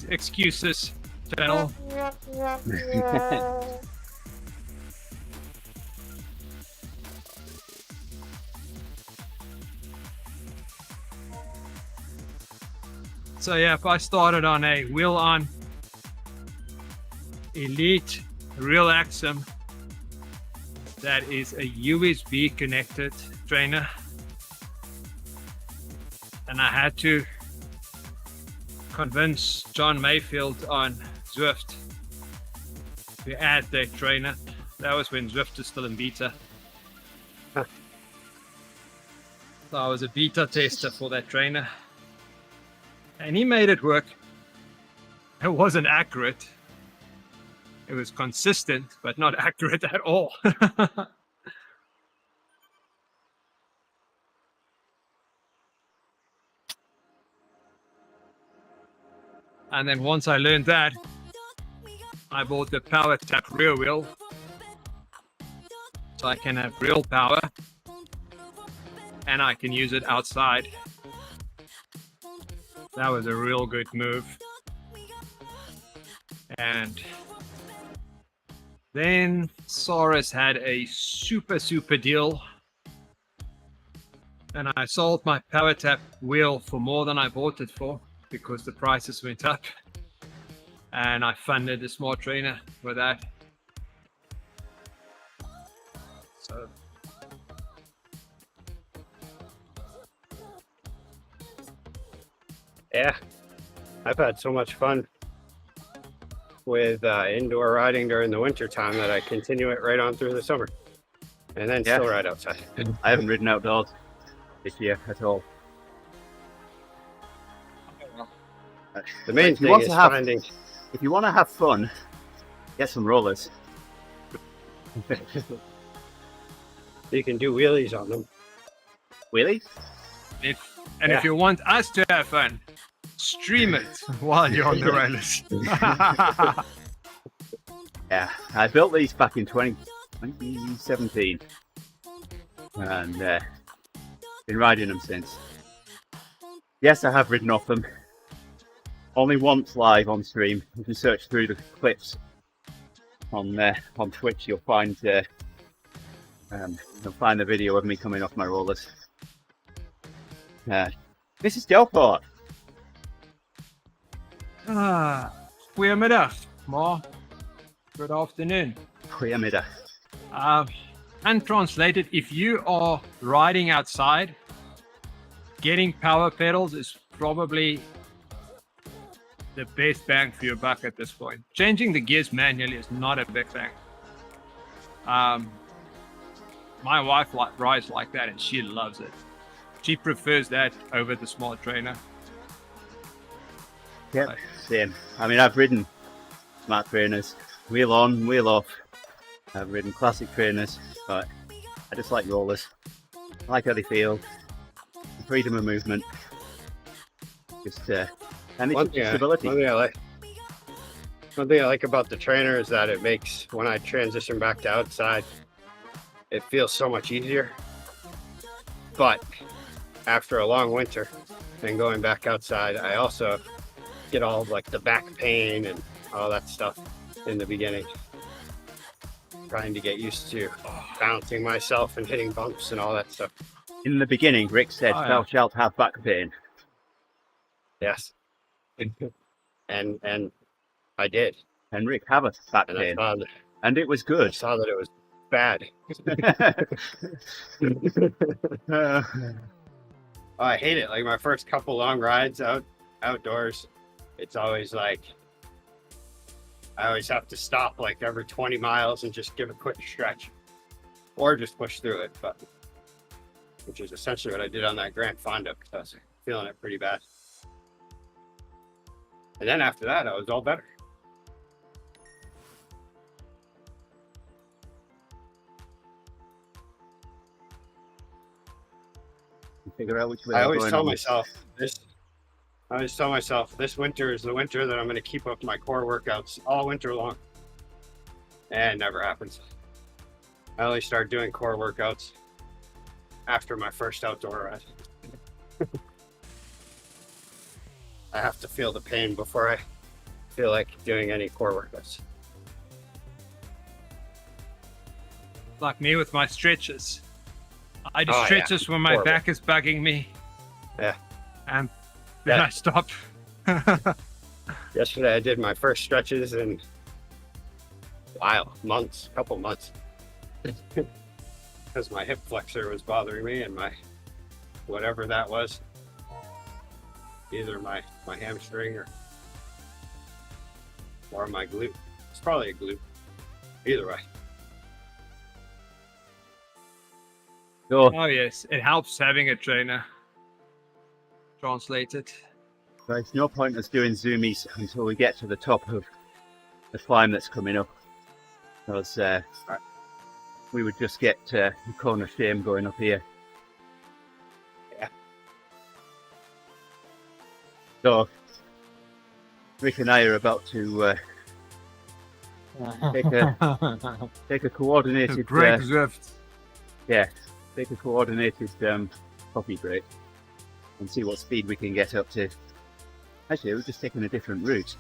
excuses channel. So yeah, if I started on a wheel-on Elite Real Axum, that is a USB connected trainer, and I had to convince John Mayfield on Zwift to add that trainer. That was when Zwift was still in beta. So I was a beta tester for that trainer, and he made it work. It wasn't accurate. It was consistent, but not accurate at all. And then once I learned that, I bought the Power Tap rear wheel, so I can have real power and I can use it outside. That was a real good move. And then Saurus had a super deal, and I sold my Power Tap wheel for more than I bought it for because the prices went up, and I funded the smart trainer with that. So Yeah, I've had so much fun with indoor riding during the winter time that I continue it right on through the summer, and then still ride outside. I haven't ridden outdoors this year at all. The main If you thing want is to have- finding. If you want to have fun, get some rollers. You can do wheelies on them. Wheelies? if you want us to have fun, stream it while you're on the rollers. Yeah, I built these back in 2017 and been riding them since. Yes, I have ridden off them. Only once live on stream. If you search through the clips on Twitch, you'll find the video of me coming off my rollers. This is Delport. Goedemiddag, Ma. Good afternoon. Goedemiddag. Untranslated, if you are riding outside, getting power pedals is probably the best bang for your buck at this point. Changing the gears manually is not a big thing. My wife rides like that and she loves it. She prefers that over the smart trainer. Yep, same. I mean, I've ridden smart trainers, wheel on, wheel off. I've ridden classic trainers, but I just like rollers. I like how they feel, the freedom of movement, just and it's stability. One thing I like about the trainer is that it makes, when I transition back to outside, it feels so much easier. But after a long winter and going back outside, I also get all like the back pain and all that stuff in the beginning. Trying to get used to bouncing myself and hitting bumps and all that stuff. In the beginning, Rick said, "Thou shalt have back pain." Yes. and I did. And Rick have a back And pain, I and it was I good. saw that it was bad. I hate it. Like my first couple long rides outdoors, it's always like I always have to stop like every 20 miles and just give a quick stretch, or just push through it. But which is essentially what I did on that Grand Fonda because I was feeling it pretty bad. And then after that, I was all better. Figure out which way I we're always going tell on this. myself this winter is the winter that I'm going to keep up my core workouts all winter long. And it never happens. I only start doing core workouts after my first outdoor ride. I have to feel the pain before I feel like doing any core workouts. Like me with my stretches. I do Oh, yeah. stretches when my Horrible. back is bugging me. Yeah. And then Yeah. I stop. Yesterday I did my first stretches in couple months. Because my hip flexor was bothering me and my whatever that was. Either my hamstring or my glute. It's probably a glute. Either way. So, Oh yes, it helps having a trainer. Translated. there's no point us doing zoomies until we get to the top of the climb that's coming up. Because we would just get the cone of shame going up here. Yeah. So, Rick and I are about to take a coordinated Great Zwift. take a coordinated coffee break and see what speed we can get up to. Actually, we're just taking a different route.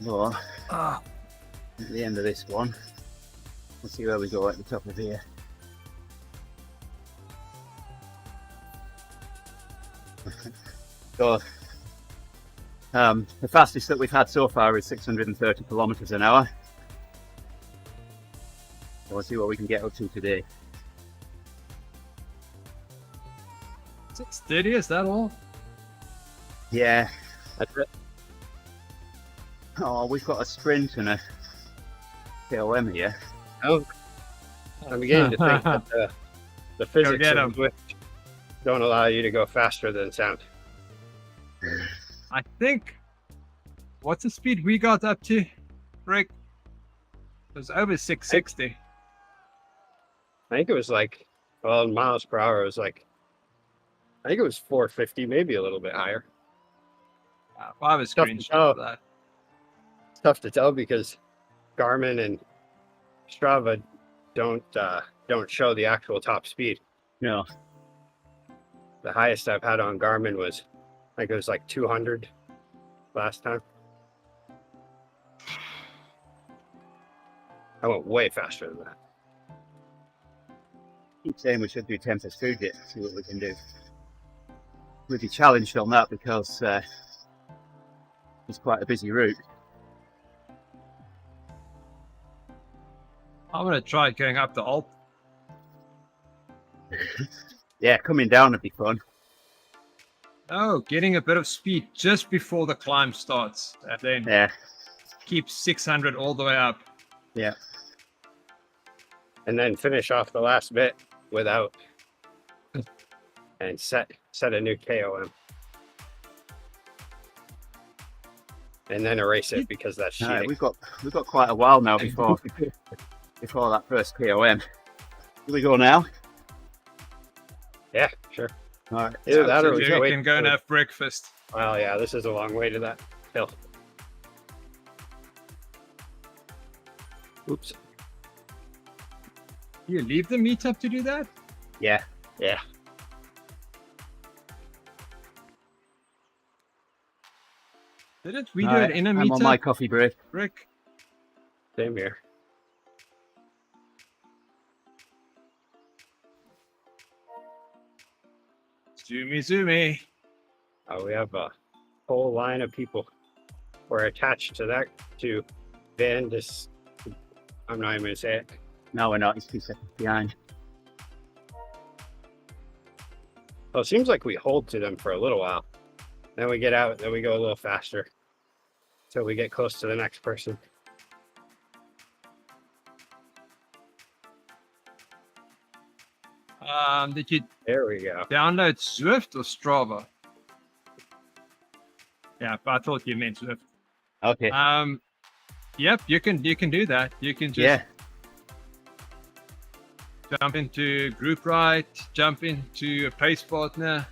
So, at the end of this one, let's see where we go at the top of here. So, the fastest that we've had so far is 630 kilometers an hour. So we'll see what we can get up to today. 630, is that all? Yeah. That's it. Oh, we've got a sprint and a KOM here. Oh, I'm beginning to think that the physics get of 'em. Zwift don't allow you to go faster than sound. I think. What's the speed we got up to, Rick? It was over 660. I think it was like, well, in miles per hour, it was like, I think it was 450, maybe a little bit higher. I have a Tough to screenshot tell. of that. It's tough to tell because Garmin and Strava don't show the actual top speed. No. The highest I've had on Garmin was, I think it was like 200 last time. I went way faster than that. Keep saying we should do Tempest Fuji, see what we can do. We'll be challenged on that because it's quite a busy route. I'm gonna try going up the Alp. Yeah, coming down would be fun. Oh, getting a bit of speed just before the climb starts, and then Yeah, keep 600 all the way up. yeah. And then finish off the last bit without and set a new KOM. And then erase it because that's All right, cheating. we've got quite a while now before that first KOM. Do we go now? Yeah, sure. All right. Either that or So we we can wait. can go and have breakfast. Well, yeah, this is a long way to that hill. Oops. You leave the meetup to do that? Yeah. Yeah. Didn't we do All right, it in a I'm meetup, on my coffee break. Rick? Same here. Zoomy. We have a whole line of people. We're attached to Vandis. I'm not even going to say it. No, we're not. He's 2 seconds behind. Well, it seems like we hold to them for a little while. Then we get out, then we go a little faster. Till we get close to the next person. Did you There we go. download Zwift or Strava? Yeah, I thought you meant Zwift. Okay. Yep, you can do that. You can just Yeah. jump into group ride, jump into a pace partner.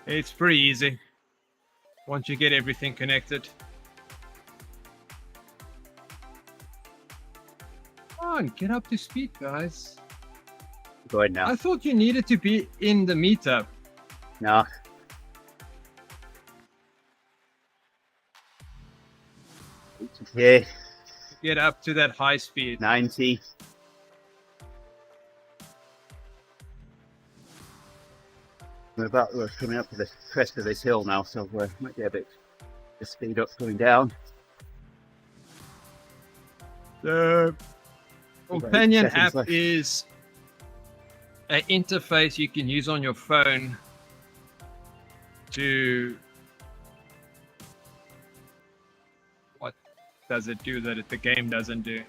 It's pretty easy once you get everything connected. Come on, get up to speed, guys. Go ahead now. I thought you needed to be in the meetup. No. Okay. Get up to that high speed. 90. We're coming up to the crest of this hill now, so we might get a bit of speed up going down. The companion seconds app left. is an interface you can use on your phone to what does it do that the game doesn't do?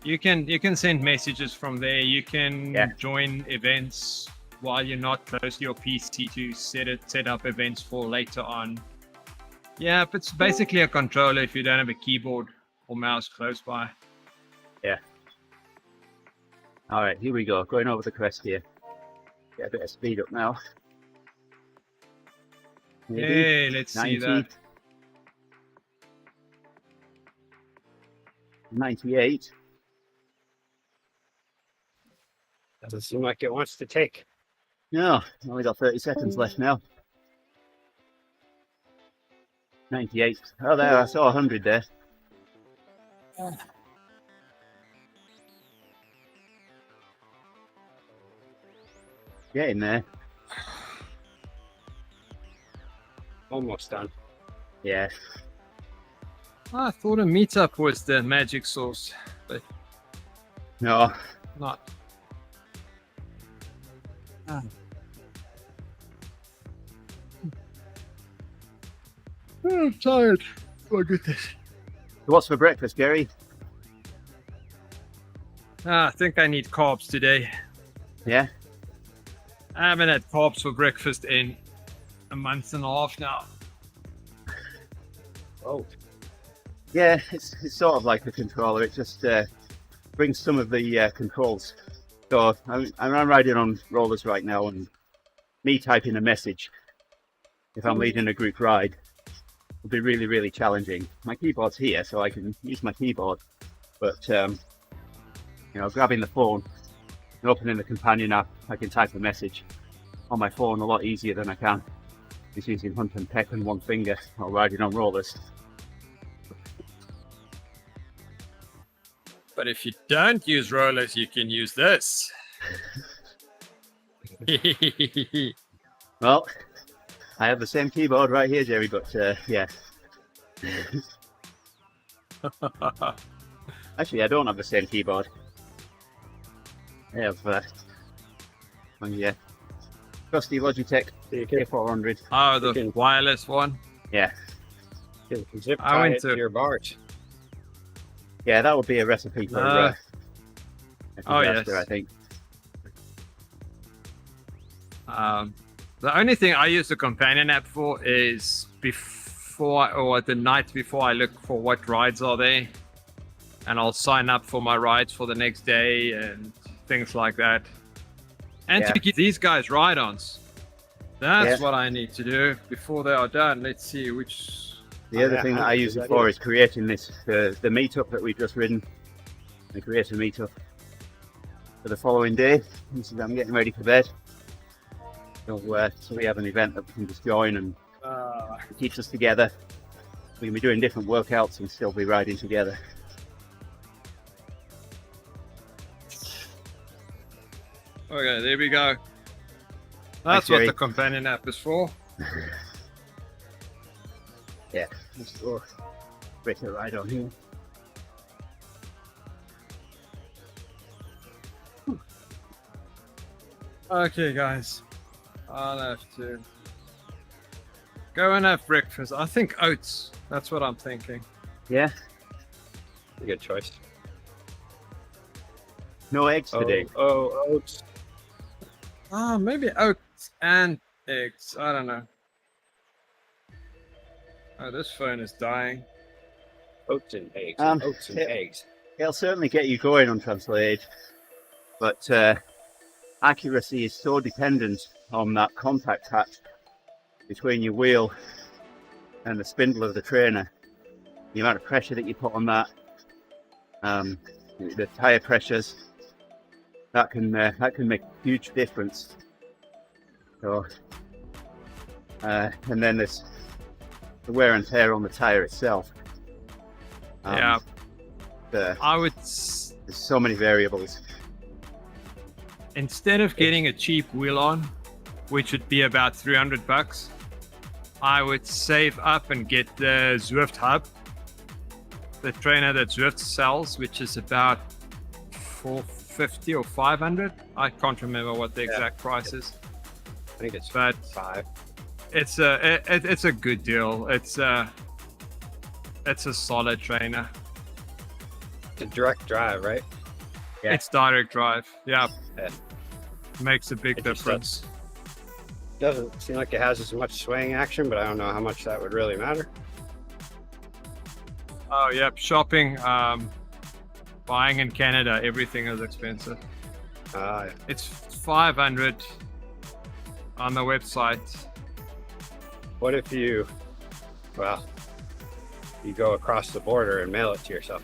You can send messages from there. You can join events while you're not close to your PC to set up events for later on. Yeah, but it's basically a controller if you don't have a keyboard or mouse close by. Yeah. All right, here we go. Going over the crest here. Get a bit of speed up now. Maybe Hey, let's 90. see that. 98. Doesn't seem like it wants to take. No, only got 30 seconds left now. 98. Oh, there, I saw 100 there. Getting there. Almost done. Yeah. I thought a meetup was the magic sauce, but No. not. I'm tired. Oh goodness. What's for breakfast, Gerrie? I think I need carbs today. Yeah. I haven't had carbs for breakfast in a month and a half now. Oh, Yeah, it's sort of like a controller. It just brings some of the controls. So I'm riding on rollers right now, and me typing a message, if I'm leading a group ride, will be really, really challenging. My keyboard's here, so I can use my keyboard. But, grabbing the phone and opening the companion app, I can type a message on my phone a lot easier than I can just using hunt and peck and one finger while riding on rollers. But if you don't use rollers, you can use this. Well, I have the same keyboard right here, Gerrie, but yeah. Actually, I don't have the same keyboard. I have my trusty Logitech K400. Oh, the can- wireless one. Yeah, you can zip I tie went it to- to your bars. yeah, that would be a recipe for a disaster, yes. I think. The only thing I use the companion app for is before or the night before I look for what rides are there, and I'll sign up for my rides for the next day and things like that. And Yeah. to get these guys ride-ons. That's Yeah. what I need to do before they are done. Let's see which. The other thing that I use it for is creating the meetup that we've just ridden. I create a meetup for the following day. This is, I'm getting ready for bed. So we have an event that we can just join, and it keeps us together. We can be doing different workouts and still be riding together. Okay, there we go. Thanks, That's what Gerrie. the companion app is for. Yeah, let's go. Break a ride on here. Okay, guys. I'll have to go and have breakfast. I think oats. That's what I'm thinking. Yeah, Good choice. No eggs today. Oats. Maybe oats and eggs. I don't know. Oh, this phone is dying. Oats and eggs. Oats and Yeah. eggs. It'll certainly get you going on Translate, but accuracy is so dependent on that contact hatch between your wheel and the spindle of the trainer. The amount of pressure that you put on that, the tire pressures, that can make a huge difference. So, and then there's the wear and tear on the tire itself. Yeah. I would, There's so many variables. instead of getting a cheap wheel on, which would be about $300, I would save up and get the Zwift Hub, the trainer that Zwift sells, which is about $450 or $500. I can't remember what the exact price is. I think it's But $5. it's a good deal. It's a solid trainer. It's a direct drive, right? Yeah. It's direct drive. Yeah. Yeah. Makes a big It just difference. Doesn't seem like it has as much swaying action, but I don't know how much that would really matter. Oh, yep. Shopping, buying in Canada, everything is expensive. It's $500 on the website. What if you go across the border and mail it to yourself?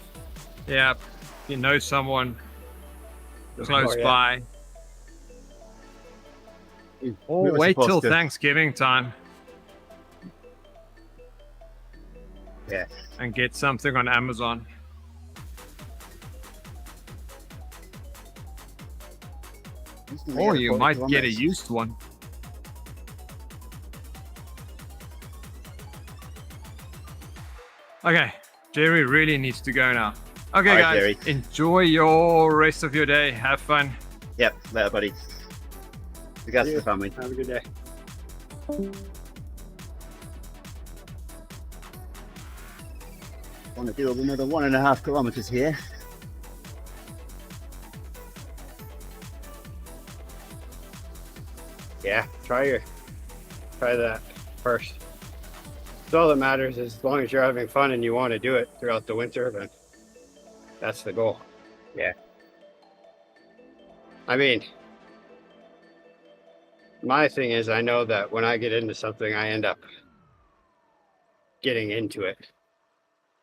Yeah, you know someone close Oh, yeah. by. Or We were wait supposed till to- Thanksgiving time. Yeah. And get something on Amazon. Or you might get a used one. Okay, Gerrie really needs to go now. Okay, All right, guys, Gerrie. enjoy your rest of your day. Have fun. Yep, later, buddy. Regards to Yeah. the family. Have a good day. Want to do another 1.5 kilometers here. Yeah, try that first. So all that matters is as long as you're having fun and you want to do it throughout the winter, then that's the goal. Yeah. I mean, my thing is I know that when I get into something, I end up getting into it.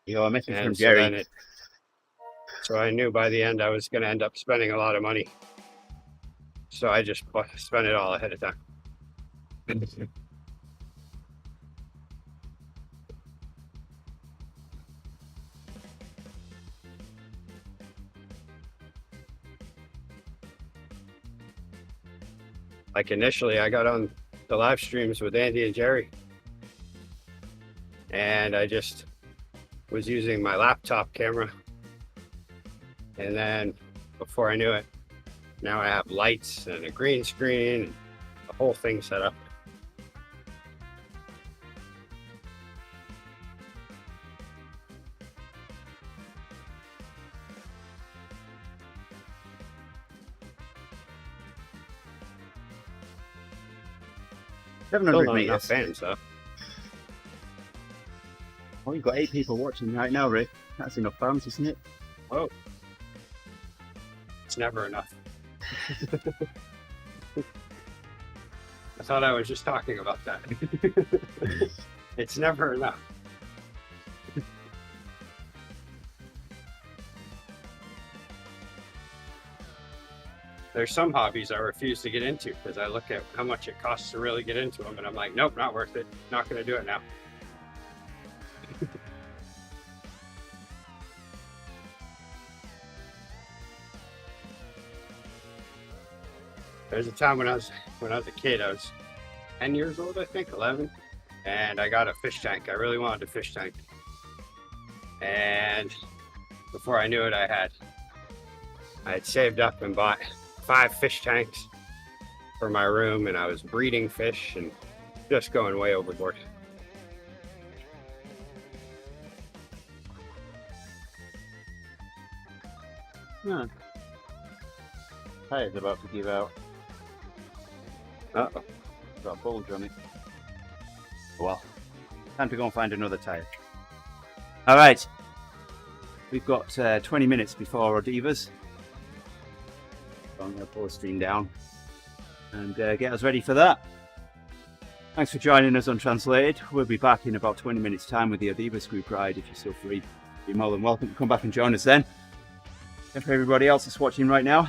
You know, a message from And so then Gerrie. so I knew by the end I was going to end up spending a lot of money. So I just spent it all ahead of time. Like initially, I got on the live streams with Andy and Gerrie, and I just was using my laptop camera. And then before I knew it, now I have lights and a green screen, and the whole thing set up. Still 700 not enough meters. fans though. Oh, you've got 8 people watching right now, Rick. That's enough fans, isn't it? Whoa. It's never enough. I thought I was just talking about that. It's never enough. There's some hobbies I refuse to get into because I look at how much it costs to really get into them and I'm like, nope, not worth it. Not going to do it now. There's a time when I was a kid, I was 10 years old, I think, 11, and I got a fish tank. I really wanted a fish tank. And before I knew it, I had saved up and bought 5 fish tanks for my room, and I was breeding fish and just going way overboard. Huh. tire's about to give out. Uh-oh. Got a bulge on it. Well, time to go and find another tire. All right. We've got 20 minutes before our divas. I'm going to pull the stream down and get us ready for that. Thanks for joining us on Translated. We'll be back in about 20 minutes time with the Adivas group ride. If you're still free, you're more than welcome to come back and join us then. And for everybody else that's watching right now,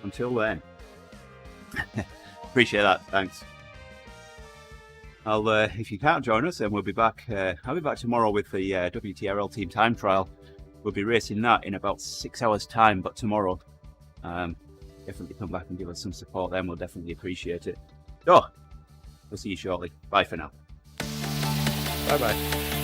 until then, appreciate that. Thanks. If you can't join us, then we'll be back. I'll be back tomorrow with the WTRL team time trial. We'll be racing that in about 6 hours time, but tomorrow. Definitely come back and give us some support then. We'll definitely appreciate it. So, we'll see you shortly. Bye for now. Bye-bye.